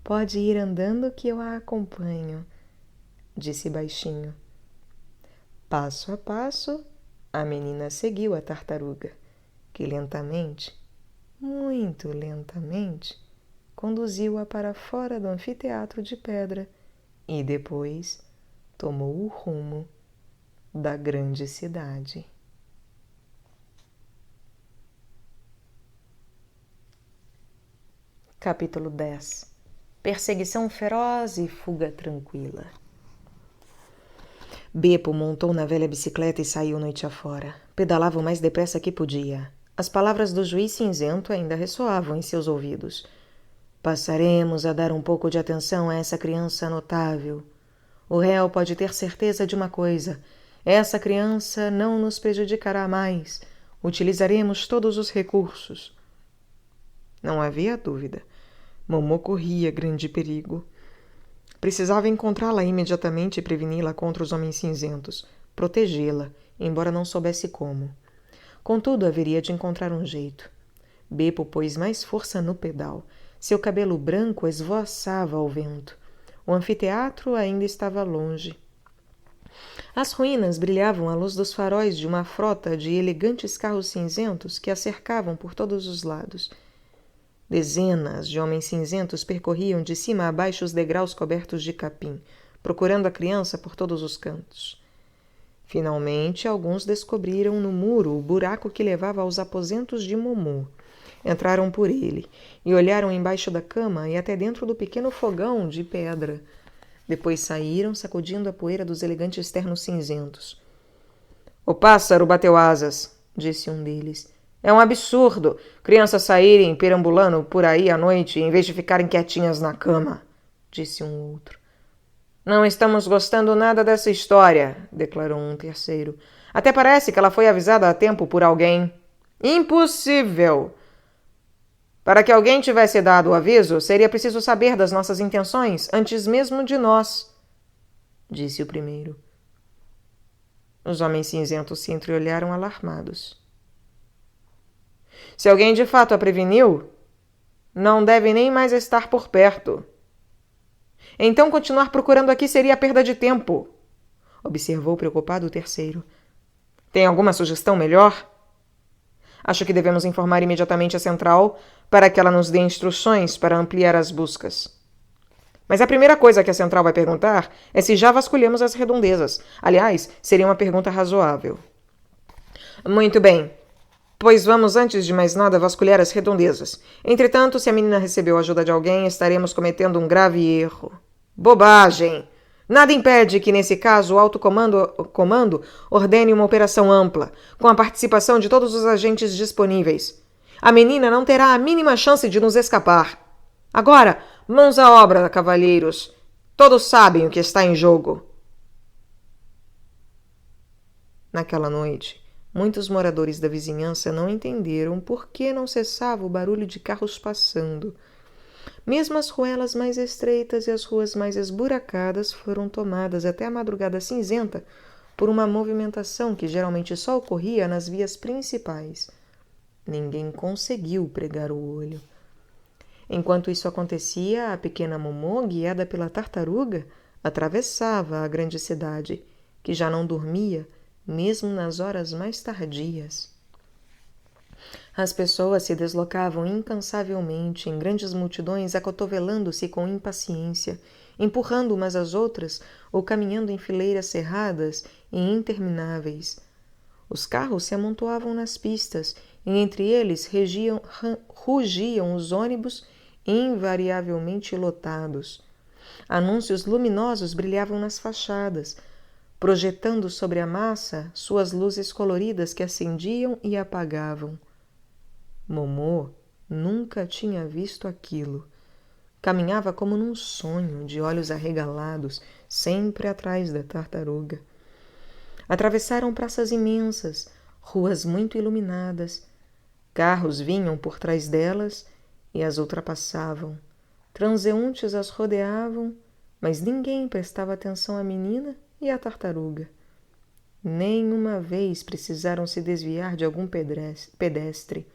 Pode ir andando que eu a acompanho, disse baixinho. Passo a passo, a menina seguiu a tartaruga, que lentamente, muito lentamente, conduziu-a para fora do anfiteatro de pedra e depois tomou o rumo da grande cidade. Capítulo 10. Perseguição feroz e fuga tranquila. Bepo montou na velha bicicleta e saiu noite afora. Pedalava o mais depressa que podia. As palavras do juiz cinzento ainda ressoavam em seus ouvidos. Passaremos a dar um pouco de atenção a essa criança notável. O réu pode ter certeza de uma coisa. Essa criança não nos prejudicará mais. Utilizaremos todos os recursos. Não havia dúvida. Momô corria grande perigo. Precisava encontrá-la imediatamente e preveni-la contra os homens cinzentos. Protegê-la, embora não soubesse como. Contudo, haveria de encontrar um jeito. Bepo pôs mais força no pedal. Seu cabelo branco esvoaçava ao vento. O anfiteatro ainda estava longe. As ruínas brilhavam à luz dos faróis de uma frota de elegantes carros cinzentos que a cercavam por todos os lados. Dezenas de homens cinzentos percorriam de cima a baixo os degraus cobertos de capim, procurando a criança por todos os cantos. Finalmente, alguns descobriram no muro o buraco que levava aos aposentos de Momô. Entraram por ele e olharam embaixo da cama e até dentro do pequeno fogão de pedra. Depois saíram, sacudindo a poeira dos elegantes ternos cinzentos. — O pássaro bateu asas, disse um deles. — É um absurdo crianças saírem perambulando por aí à noite em vez de ficarem quietinhas na cama, disse um outro. Não estamos gostando nada dessa história, declarou um terceiro. Até parece que ela foi avisada a tempo por alguém. Impossível! Para que alguém tivesse dado o aviso, seria preciso saber das nossas intenções antes mesmo de nós, disse o primeiro. Os homens cinzentos se entreolharam alarmados. Se alguém de fato a preveniu, não deve nem mais estar por perto. Então continuar procurando aqui seria perda de tempo, observou preocupado o terceiro. Tem alguma sugestão melhor? Acho que devemos informar imediatamente a central para que ela nos dê instruções para ampliar as buscas. Mas a primeira coisa que a central vai perguntar é se já vasculhamos as redondezas. Aliás, seria uma pergunta razoável. Muito bem. Pois vamos, antes de mais nada, vasculhar as redondezas. Entretanto, se a menina recebeu a ajuda de alguém, estaremos cometendo um grave erro. Bobagem! Nada impede que, nesse caso, o alto comando ordene uma operação ampla, com a participação de todos os agentes disponíveis. A menina não terá a mínima chance de nos escapar. Agora, mãos à obra, cavalheiros. Todos sabem o que está em jogo. Naquela noite, muitos moradores da vizinhança não entenderam por que não cessava o barulho de carros passando. Mesmo as ruelas mais estreitas e as ruas mais esburacadas foram tomadas até a madrugada cinzenta por uma movimentação que geralmente só ocorria nas vias principais. Ninguém conseguiu pregar o olho. Enquanto isso acontecia, a pequena Momô, guiada pela tartaruga, atravessava a grande cidade, que já não dormia, mesmo nas horas mais tardias. As pessoas se deslocavam incansavelmente em grandes multidões, acotovelando-se com impaciência, empurrando umas às outras ou caminhando em fileiras cerradas e intermináveis. Os carros se amontoavam nas pistas e entre eles rugiam os ônibus invariavelmente lotados. Anúncios luminosos brilhavam nas fachadas, projetando sobre a massa suas luzes coloridas que acendiam e apagavam. Momô nunca tinha visto aquilo. Caminhava como num sonho, de olhos arregalados, sempre atrás da tartaruga. Atravessaram praças imensas, ruas muito iluminadas. Carros vinham por trás delas e as ultrapassavam. Transeuntes as rodeavam, mas ninguém prestava atenção à menina e à tartaruga. Nenhuma vez precisaram se desviar de algum pedestre.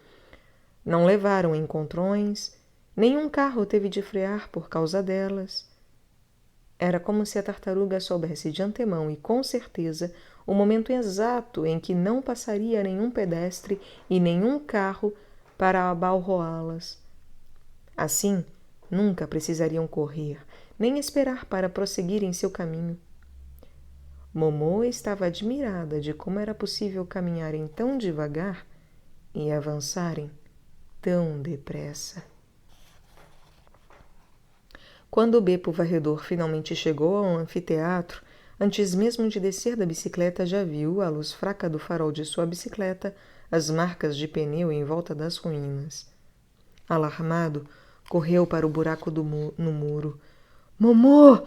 Não levaram encontrões, nenhum carro teve de frear por causa delas. Era como se a tartaruga soubesse de antemão e com certeza o momento exato em que não passaria nenhum pedestre e nenhum carro para abalroá-las. Assim, nunca precisariam correr, nem esperar para prosseguir em seu caminho. Momô estava admirada de como era possível caminharem tão devagar e avançarem tão depressa. Quando o Beppo varredor finalmente chegou ao anfiteatro, antes mesmo de descer da bicicleta, já viu, à luz fraca do farol de sua bicicleta, as marcas de pneu em volta das ruínas. Alarmado, correu para o buraco no muro. — Momô!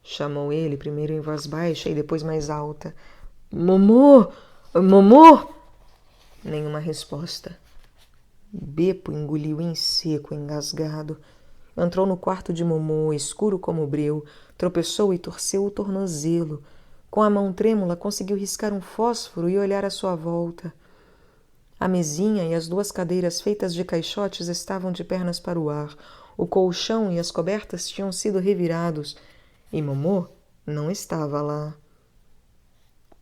Chamou ele, primeiro em voz baixa e depois mais alta. — Momô! Momô! Nenhuma resposta. Beppo engoliu em seco, engasgado. Entrou no quarto de Momô, escuro como breu, tropeçou e torceu o tornozelo. Com a mão trêmula, conseguiu riscar um fósforo e olhar à sua volta. A mesinha e as duas cadeiras feitas de caixotes estavam de pernas para o ar. O colchão e as cobertas tinham sido revirados. E Momô não estava lá.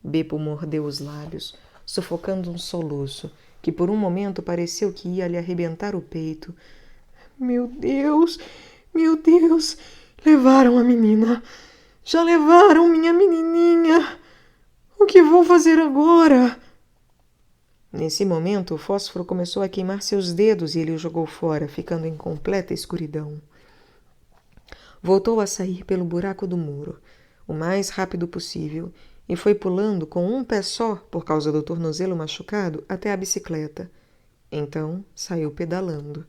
Beppo mordeu os lábios, sufocando um soluço, que por um momento pareceu que ia lhe arrebentar o peito. Meu Deus! Levaram a menina! Já levaram minha menininha! O que vou fazer agora? Nesse momento, o fósforo começou a queimar seus dedos e ele o jogou fora, ficando em completa escuridão. Voltou a sair pelo buraco do muro, o mais rápido possível, e foi pulando com um pé só, por causa do tornozelo machucado, até a bicicleta. Então, saiu pedalando.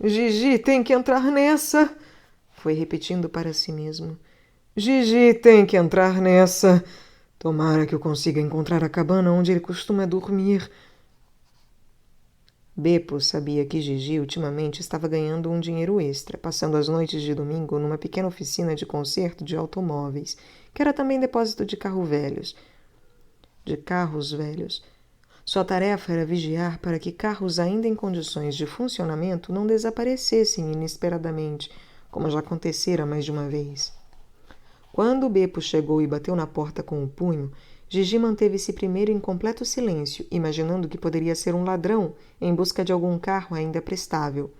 Gigi tem que entrar nessa, foi repetindo para si mesmo. Gigi tem que entrar nessa. Tomara que eu consiga encontrar a cabana onde ele costuma dormir. Beppo sabia que Gigi ultimamente estava ganhando um dinheiro extra, passando as noites de domingo numa pequena oficina de conserto de automóveis, que era também depósito de carros velhos. Sua tarefa era vigiar para que carros ainda em condições de funcionamento não desaparecessem inesperadamente, como já acontecera mais de uma vez. Quando Beppo chegou e bateu na porta com o punho, Gigi manteve-se primeiro em completo silêncio, imaginando que poderia ser um ladrão em busca de algum carro ainda prestável.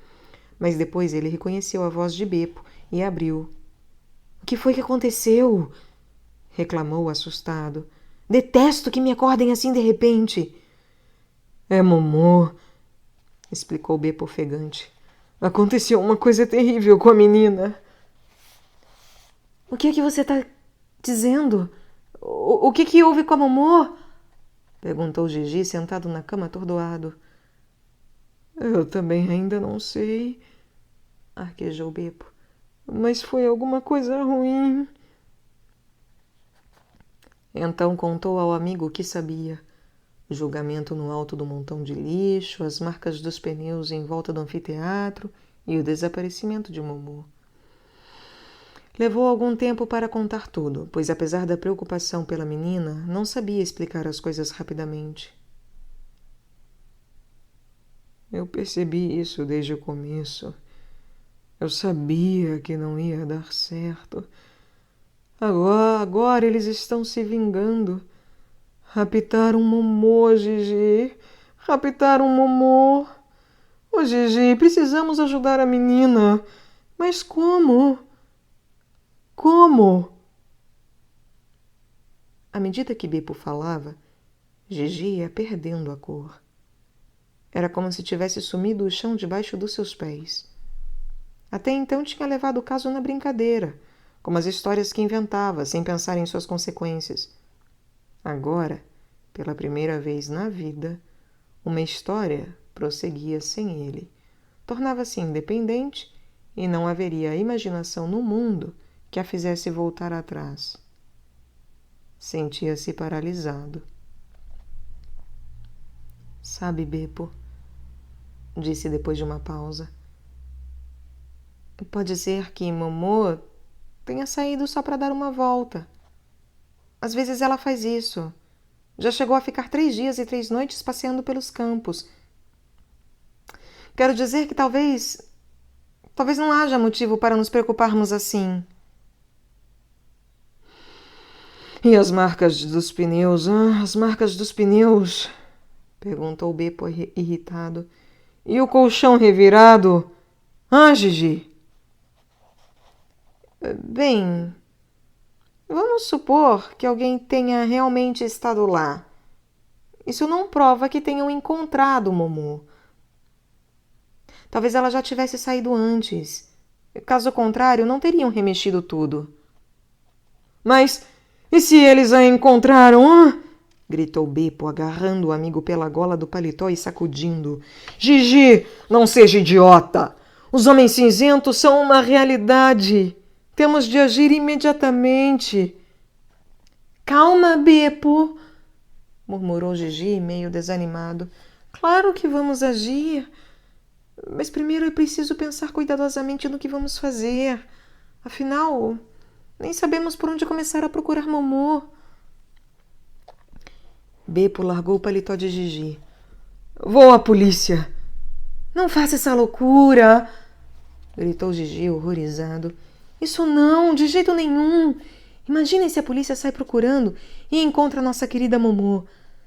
Mas depois ele reconheceu a voz de Beppo e abriu. — O que foi que aconteceu? — reclamou assustado. — Detesto que me acordem assim de repente. — É Momô, explicou Beppo ofegante. Aconteceu uma coisa terrível com a menina. — O que é que você está dizendo? O que houve com a Momô? Perguntou Gigi, sentado na cama atordoado. Eu também ainda não sei, arquejou Beppo. Mas foi alguma coisa ruim. Então contou ao amigo o que sabia. O julgamento no alto do montão de lixo, as marcas dos pneus em volta do anfiteatro e o desaparecimento de Momô. Levou algum tempo para contar tudo, pois apesar da preocupação pela menina, não sabia explicar as coisas rapidamente. Eu percebi isso desde o começo. Eu sabia que não ia dar certo. Agora eles estão se vingando. Raptaram Momô, Gigi. Raptaram Momô. Ô, Gigi, precisamos ajudar a menina. Mas como? Como? À medida que Beppo falava, Gigi ia perdendo a cor. Era como se tivesse sumido o chão debaixo dos seus pés. Até então tinha levado o caso na brincadeira, como as histórias que inventava, sem pensar em suas consequências. Agora, pela primeira vez na vida, uma história prosseguia sem ele. Tornava-se independente e não haveria imaginação no mundo que a fizesse voltar atrás. Sentia-se paralisado. Sabe, Beppo, disse depois de uma pausa, pode ser que Momô tenha saído só para dar uma volta. Às vezes ela faz isso. Já chegou a ficar 3 dias e 3 noites passeando pelos campos. Quero dizer que talvez não haja motivo para nos preocuparmos assim. E as marcas dos pneus? As marcas dos pneus? Perguntou Beppo irritado. E o colchão revirado? Gigi? Bem, vamos supor que alguém tenha realmente estado lá. Isso não prova que tenham encontrado Momô. Talvez ela já tivesse saído antes. Caso contrário, não teriam remexido tudo. Mas e se eles a encontraram? Gritou Beppo, agarrando o amigo pela gola do paletó e sacudindo. Gigi, não seja idiota! Os homens cinzentos são uma realidade. Temos de agir imediatamente. Calma, Beppo, murmurou Gigi, meio desanimado. Claro que vamos agir. Mas primeiro é preciso pensar cuidadosamente no que vamos fazer. Afinal, nem sabemos por onde começar a procurar Momô. Beppo largou o paletó de Gigi. Vou à polícia. Não faça essa loucura! Gritou Gigi, horrorizado. Isso não, de jeito nenhum! Imagine se a polícia sai procurando e encontra nossa querida Momô.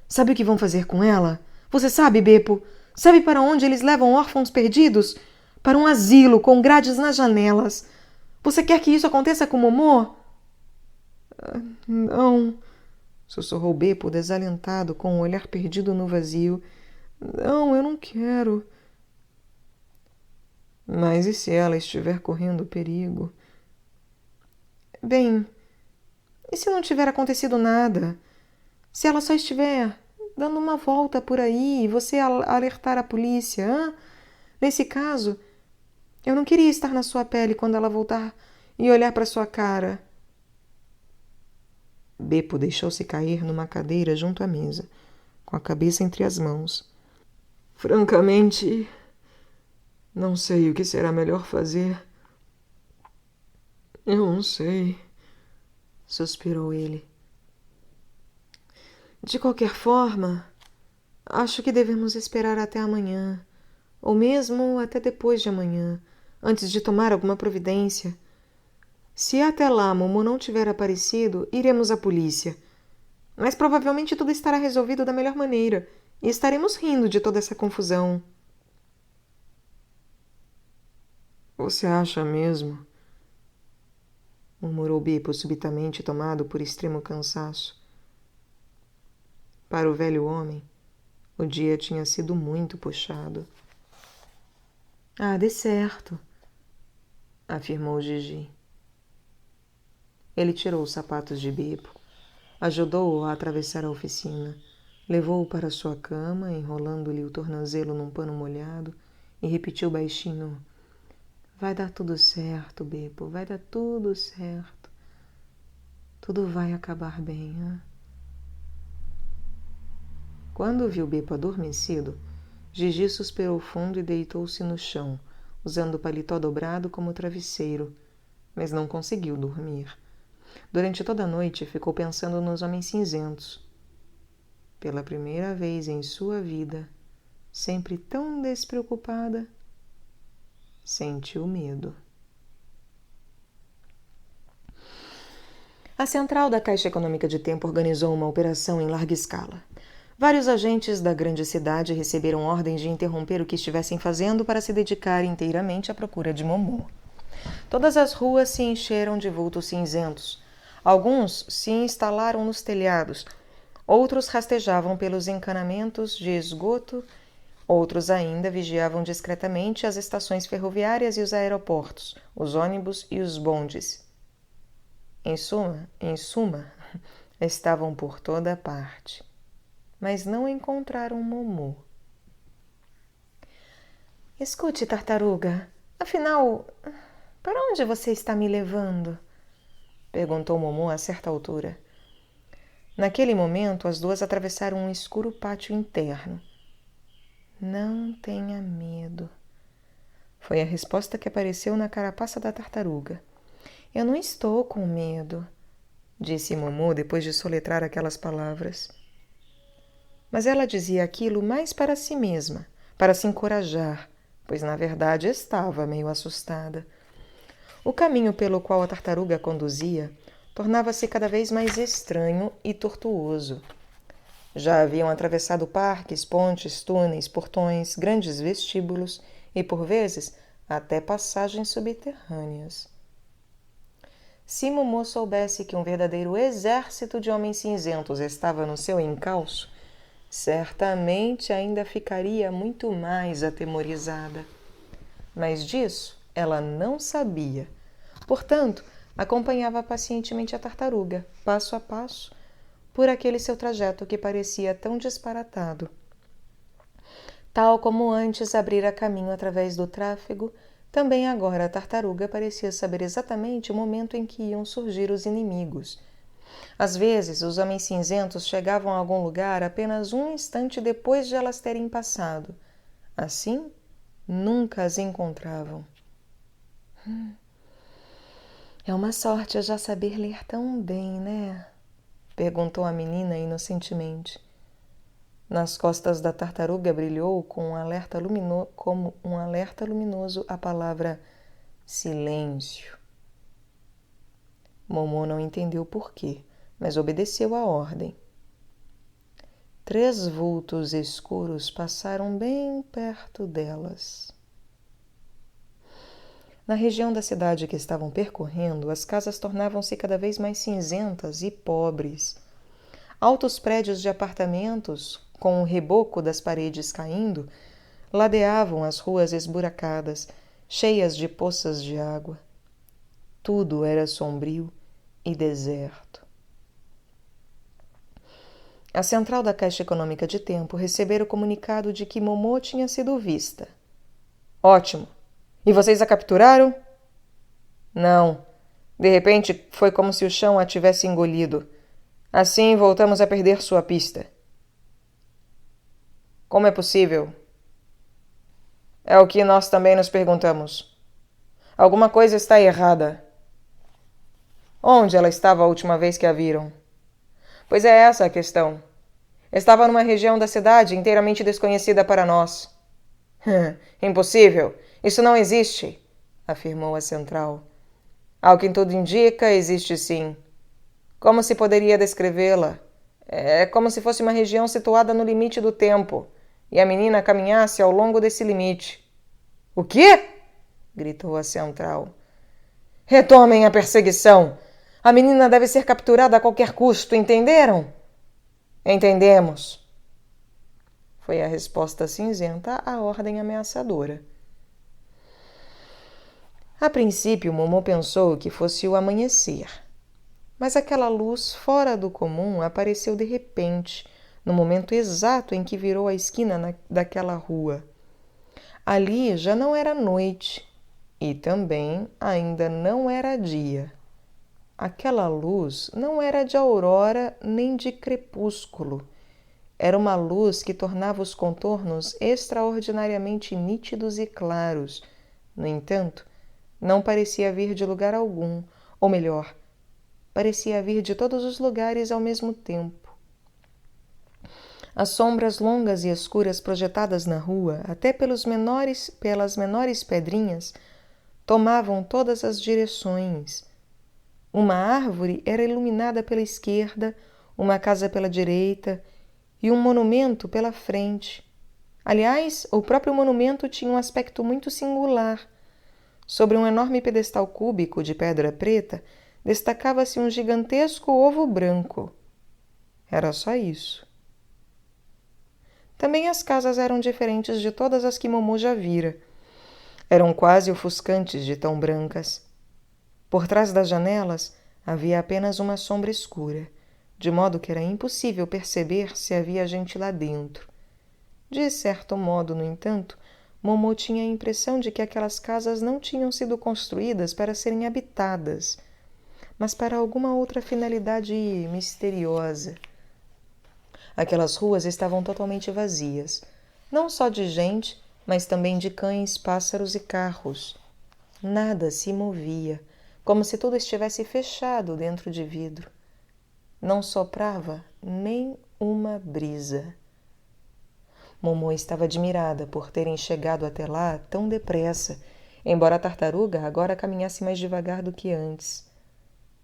Sabe o que vão fazer com ela? Você sabe, Beppo? Sabe para onde eles levam órfãos perdidos? Para um asilo com grades nas janelas. Você quer que isso aconteça com Momô? Não, sussurrou Beppo, desalentado, com o olhar perdido no vazio. Não, eu não quero. Mas e se ela estiver correndo perigo? Bem, e se não tiver acontecido nada? Se ela só estiver dando uma volta por aí e você alertar a polícia, hein? Nesse caso, eu não queria estar na sua pele quando ela voltar e olhar para sua cara. Beppo deixou-se cair numa cadeira junto à mesa, com a cabeça entre as mãos. Francamente, não sei o que será melhor fazer. Eu não sei, suspirou ele. De qualquer forma, acho que devemos esperar até amanhã, ou mesmo até depois de amanhã, antes de tomar alguma providência. Se até lá Momo não tiver aparecido, iremos à polícia. Mas provavelmente tudo estará resolvido da melhor maneira e estaremos rindo de toda essa confusão. Você acha mesmo? Murmurou Beppo subitamente, tomado por extremo cansaço. Para o velho homem, o dia tinha sido muito puxado. Ah, dê certo, afirmou Gigi. Ele tirou os sapatos de Beppo, ajudou-o a atravessar a oficina, levou-o para sua cama, enrolando-lhe o tornozelo num pano molhado, e repetiu baixinho: Vai dar tudo certo, Beppo, vai dar tudo certo. Tudo vai acabar bem, hein? Quando viu Beppo adormecido, Gigi suspirou fundo e deitou-se no chão, usando o paletó dobrado como travesseiro, mas não conseguiu dormir. Durante toda a noite ficou pensando nos homens cinzentos. Pela primeira vez em sua vida, sempre tão despreocupada, sentiu medo. A central da Caixa Econômica de Tempo organizou uma operação em larga escala. Vários agentes da grande cidade receberam ordens de interromper o que estivessem fazendo para se dedicar inteiramente à procura de Momo. Todas as ruas se encheram de vultos cinzentos. Alguns se instalaram nos telhados, outros rastejavam pelos encanamentos de esgoto, outros ainda vigiavam discretamente as estações ferroviárias e os aeroportos, os ônibus e os bondes. Em suma, estavam por toda parte, mas não encontraram Momo. Escute, tartaruga, afinal, para onde você está me levando? Perguntou Momo a certa altura. Naquele momento, as duas atravessaram um escuro pátio interno. Não tenha medo. Foi a resposta que apareceu na carapaça da tartaruga. Eu não estou com medo, disse Momo depois de soletrar aquelas palavras. Mas ela dizia aquilo mais para si mesma, para se encorajar, pois na verdade estava meio assustada. O caminho pelo qual a tartaruga conduzia tornava-se cada vez mais estranho e tortuoso. Já haviam atravessado parques, pontes, túneis, portões, grandes vestíbulos e, por vezes, até passagens subterrâneas. Se Momo soubesse que um verdadeiro exército de homens cinzentos estava no seu encalço, certamente ainda ficaria muito mais atemorizada. Mas disso ela não sabia. Portanto, acompanhava pacientemente a tartaruga, passo a passo, por aquele seu trajeto que parecia tão disparatado. Tal como antes abrira caminho através do tráfego, também agora a tartaruga parecia saber exatamente o momento em que iam surgir os inimigos. Às vezes, os homens cinzentos chegavam a algum lugar apenas um instante depois de elas terem passado. Assim, nunca as encontravam. É uma sorte eu já saber ler tão bem, né? Perguntou a menina inocentemente. Nas costas da tartaruga brilhou como um alerta luminoso a palavra silêncio. Momo não entendeu por quê, mas obedeceu à ordem. 3 vultos escuros passaram bem perto delas. Na região da cidade que estavam percorrendo, as casas tornavam-se cada vez mais cinzentas e pobres. Altos prédios de apartamentos, com o reboco das paredes caindo, ladeavam as ruas esburacadas, cheias de poças de água. Tudo era sombrio e deserto. A central da Caixa Econômica de Tempo recebera o comunicado de que Momo tinha sido vista. Ótimo! E vocês a capturaram? Não. De repente, foi como se o chão a tivesse engolido. Assim voltamos a perder sua pista. Como é possível? É o que nós também nos perguntamos. Alguma coisa está errada. Onde ela estava a última vez que a viram? Pois é essa a questão. Estava numa região da cidade inteiramente desconhecida para nós. Impossível! Isso não existe, afirmou a central. Ao que tudo indica, existe sim. Como se poderia descrevê-la? É como se fosse uma região situada no limite do tempo, e a menina caminhasse ao longo desse limite. O quê? Gritou a central. Retomem a perseguição! A menina deve ser capturada a qualquer custo, entenderam? Entendemos. Foi a resposta cinzenta à ordem ameaçadora. A princípio, Momô pensou que fosse o amanhecer. Mas aquela luz fora do comum apareceu de repente, no momento exato em que virou a esquina daquela rua. Ali já não era noite e também ainda não era dia. Aquela luz não era de aurora nem de crepúsculo. Era uma luz que tornava os contornos extraordinariamente nítidos e claros. No entanto, não parecia vir de lugar algum, ou melhor, parecia vir de todos os lugares ao mesmo tempo. As sombras longas e escuras projetadas na rua, até pelas menores pedrinhas, tomavam todas as direções. Uma árvore era iluminada pela esquerda, uma casa pela direita e um monumento pela frente. Aliás, o próprio monumento tinha um aspecto muito singular. Sobre um enorme pedestal cúbico de pedra preta, destacava-se um gigantesco ovo branco. Era só isso. Também as casas eram diferentes de todas as que Momô já vira. Eram quase ofuscantes de tão brancas. Por trás das janelas havia apenas uma sombra escura, de modo que era impossível perceber se havia gente lá dentro. De certo modo, no entanto, Momô tinha a impressão de que aquelas casas não tinham sido construídas para serem habitadas, mas para alguma outra finalidade misteriosa. Aquelas ruas estavam totalmente vazias, não só de gente, mas também de cães, pássaros e carros. Nada se movia, como se tudo estivesse fechado dentro de vidro. Não soprava nem uma brisa. Momô estava admirada por terem chegado até lá tão depressa, embora a tartaruga agora caminhasse mais devagar do que antes.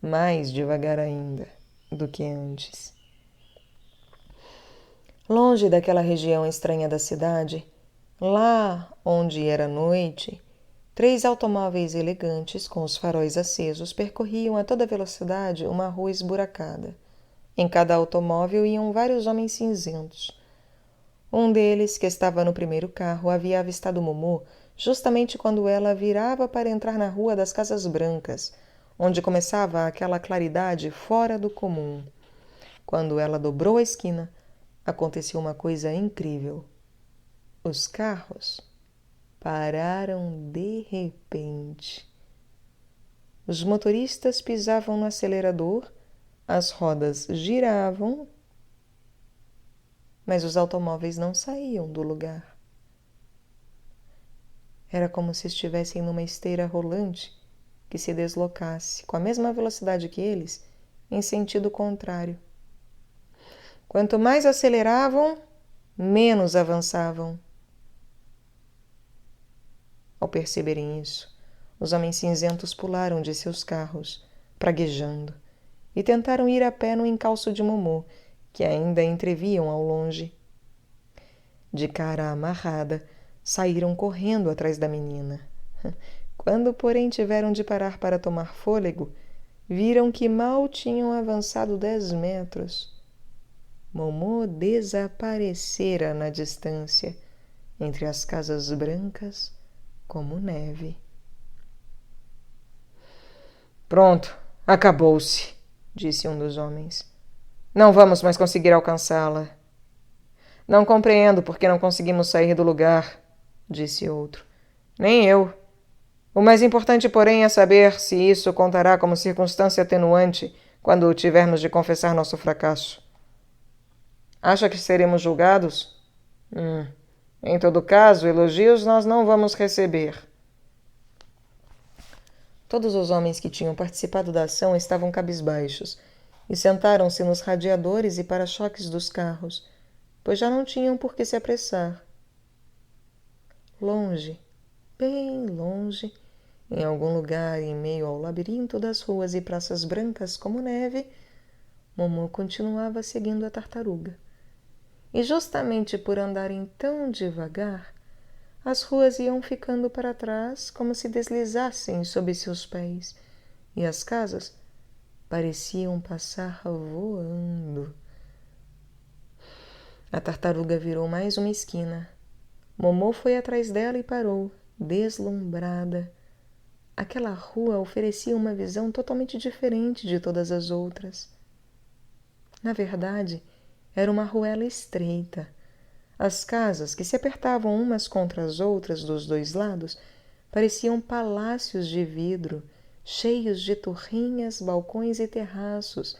Mais devagar ainda do que antes. Longe daquela região estranha da cidade, lá onde era noite, 3 automóveis elegantes com os faróis acesos percorriam a toda velocidade uma rua esburacada. Em cada automóvel iam vários homens cinzentos. Um deles, que estava no primeiro carro, havia avistado Momô justamente quando ela virava para entrar na Rua das Casas Brancas, onde começava aquela claridade fora do comum. Quando ela dobrou a esquina, aconteceu uma coisa incrível. Os carros pararam de repente. Os motoristas pisavam no acelerador, as rodas giravam, mas os automóveis não saíam do lugar. Era como se estivessem numa esteira rolante que se deslocasse, com a mesma velocidade que eles, em sentido contrário. Quanto mais aceleravam, menos avançavam. Ao perceberem isso, os homens cinzentos pularam de seus carros, praguejando, e tentaram ir a pé no encalço de Momô, que ainda entreviam ao longe. De cara amarrada, saíram correndo atrás da menina. Quando, porém, tiveram de parar para tomar fôlego, viram que mal tinham avançado 10 metros. Momô desaparecera na distância, entre as casas brancas como neve. Pronto, acabou-se, disse um dos homens. Não vamos mais conseguir alcançá-la. Não compreendo por que não conseguimos sair do lugar, disse outro. Nem eu. O mais importante, porém, é saber se isso contará como circunstância atenuante quando tivermos de confessar nosso fracasso. Acha que seremos julgados? Em todo caso, elogios nós não vamos receber. Todos os homens que tinham participado da ação estavam cabisbaixos e sentaram-se nos radiadores e para-choques dos carros, pois já não tinham por que se apressar. Longe, bem longe, em algum lugar em meio ao labirinto das ruas e praças brancas como neve, Momô continuava seguindo a tartaruga. E justamente por andarem tão devagar, as ruas iam ficando para trás como se deslizassem sob seus pés, e as casas pareciam passar voando. A tartaruga virou mais uma esquina. Momô foi atrás dela e parou, deslumbrada. Aquela rua oferecia uma visão totalmente diferente de todas as outras. Na verdade, era uma ruela estreita. As casas, que se apertavam umas contra as outras dos dois lados, pareciam palácios de vidro, cheios de torrinhas, balcões e terraços,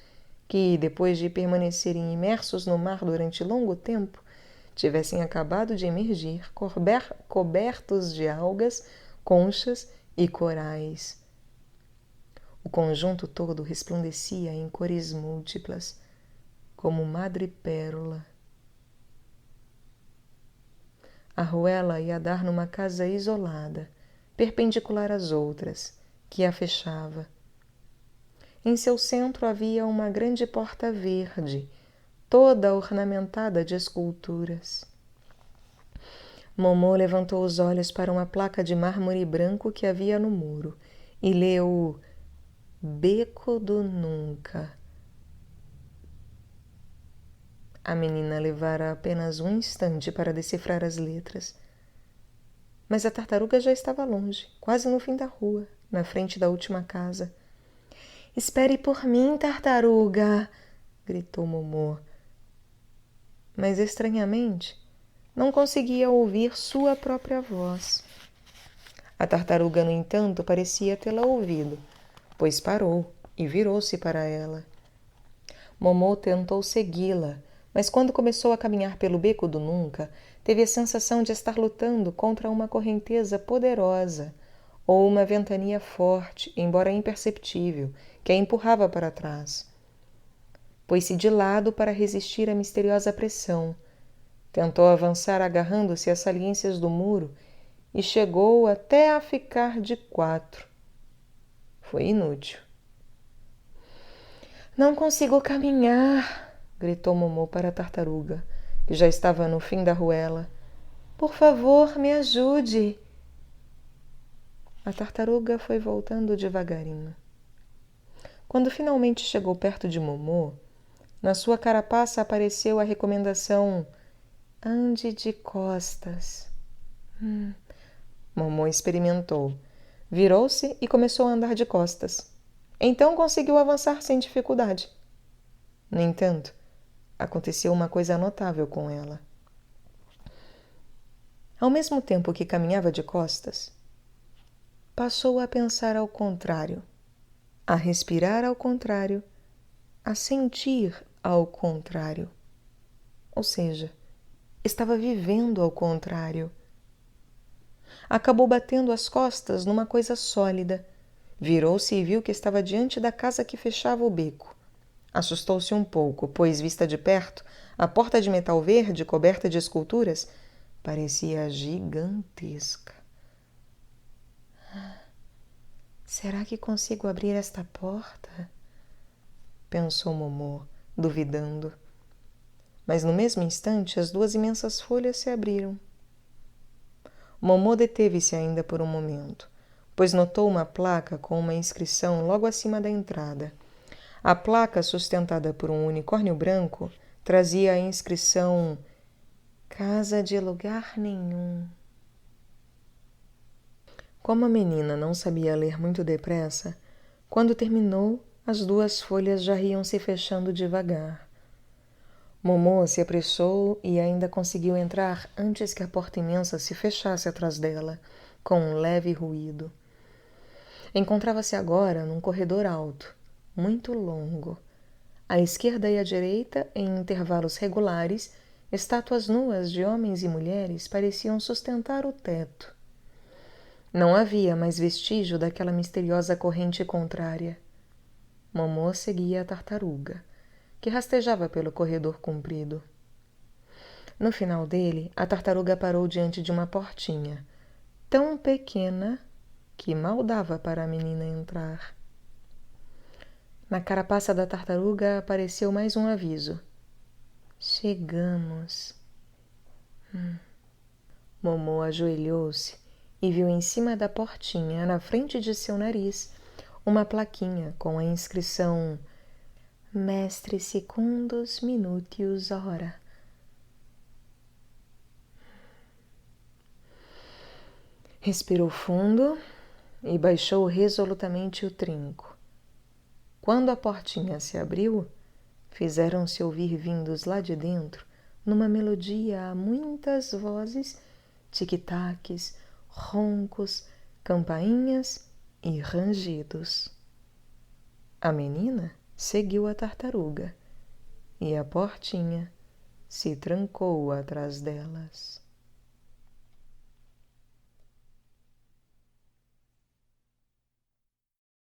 que, depois de permanecerem imersos no mar durante longo tempo, tivessem acabado de emergir, cobertos de algas, conchas e corais. O conjunto todo resplandecia em cores múltiplas, como madrepérola. A ruela ia dar numa casa isolada, perpendicular às outras, que a fechava. Em seu centro havia uma grande porta verde, toda ornamentada de esculturas. Momô levantou os olhos para uma placa de mármore branco que havia no muro e leu Beco do Nunca. A menina levara apenas um instante para decifrar as letras. Mas a tartaruga já estava longe, quase no fim da rua, na frente da última casa. "Espere por mim, tartaruga!" gritou Momô. Mas, estranhamente, não conseguia ouvir sua própria voz. A tartaruga, no entanto, parecia tê-la ouvido, pois parou e virou-se para ela. Momô tentou segui-la, mas quando começou a caminhar pelo Beco do Nunca, teve a sensação de estar lutando contra uma correnteza poderosa ou uma ventania forte, embora imperceptível, que a empurrava para trás. Pôs-se de lado para resistir à misteriosa pressão. Tentou avançar agarrando-se às saliências do muro e chegou até a ficar de quatro. Foi inútil. "Não consigo caminhar!" gritou Momô para a tartaruga, que já estava no fim da ruela. "Por favor, me ajude!" A tartaruga foi voltando devagarinho. Quando finalmente chegou perto de Momô, na sua carapaça apareceu a recomendação: "Ande de costas." Momô experimentou. Virou-se e começou a andar de costas. Então conseguiu avançar sem dificuldade. No entanto, aconteceu uma coisa notável com ela. Ao mesmo tempo que caminhava de costas, passou a pensar ao contrário, a respirar ao contrário, a sentir ao contrário. Ou seja, estava vivendo ao contrário. Acabou batendo as costas numa coisa sólida. Virou-se e viu que estava diante da casa que fechava o beco. Assustou-se um pouco, pois, vista de perto, a porta de metal verde, coberta de esculturas, parecia gigantesca. "Será que consigo abrir esta porta?" pensou Momô, duvidando. Mas no mesmo instante as duas imensas folhas se abriram. Momô deteve-se ainda por um momento, pois notou uma placa com uma inscrição logo acima da entrada. A placa, sustentada por um unicórnio branco, trazia a inscrição "Casa de lugar nenhum." Como a menina não sabia ler muito depressa, quando terminou, as duas folhas já iam se fechando devagar. Momô se apressou e ainda conseguiu entrar antes que a porta imensa se fechasse atrás dela, com um leve ruído. Encontrava-se agora num corredor alto, muito longo. À esquerda e à direita, em intervalos regulares, estátuas nuas de homens e mulheres pareciam sustentar o teto. Não havia mais vestígio daquela misteriosa corrente contrária. Momô seguia a tartaruga, que rastejava pelo corredor comprido. No final dele, a tartaruga parou diante de uma portinha, tão pequena que mal dava para a menina entrar. Na carapaça da tartaruga apareceu mais um aviso. Chegamos. Momô ajoelhou-se e viu em cima da portinha, na frente de seu nariz, uma plaquinha com a inscrição Mestre Secundus Minutius Hora. Respirou fundo e baixou resolutamente o trinco. Quando a portinha se abriu, fizeram-se ouvir vindos lá de dentro, numa melodia a muitas vozes, tic-taques, roncos, campainhas e rangidos. A menina seguiu a tartaruga e a portinha se trancou atrás delas.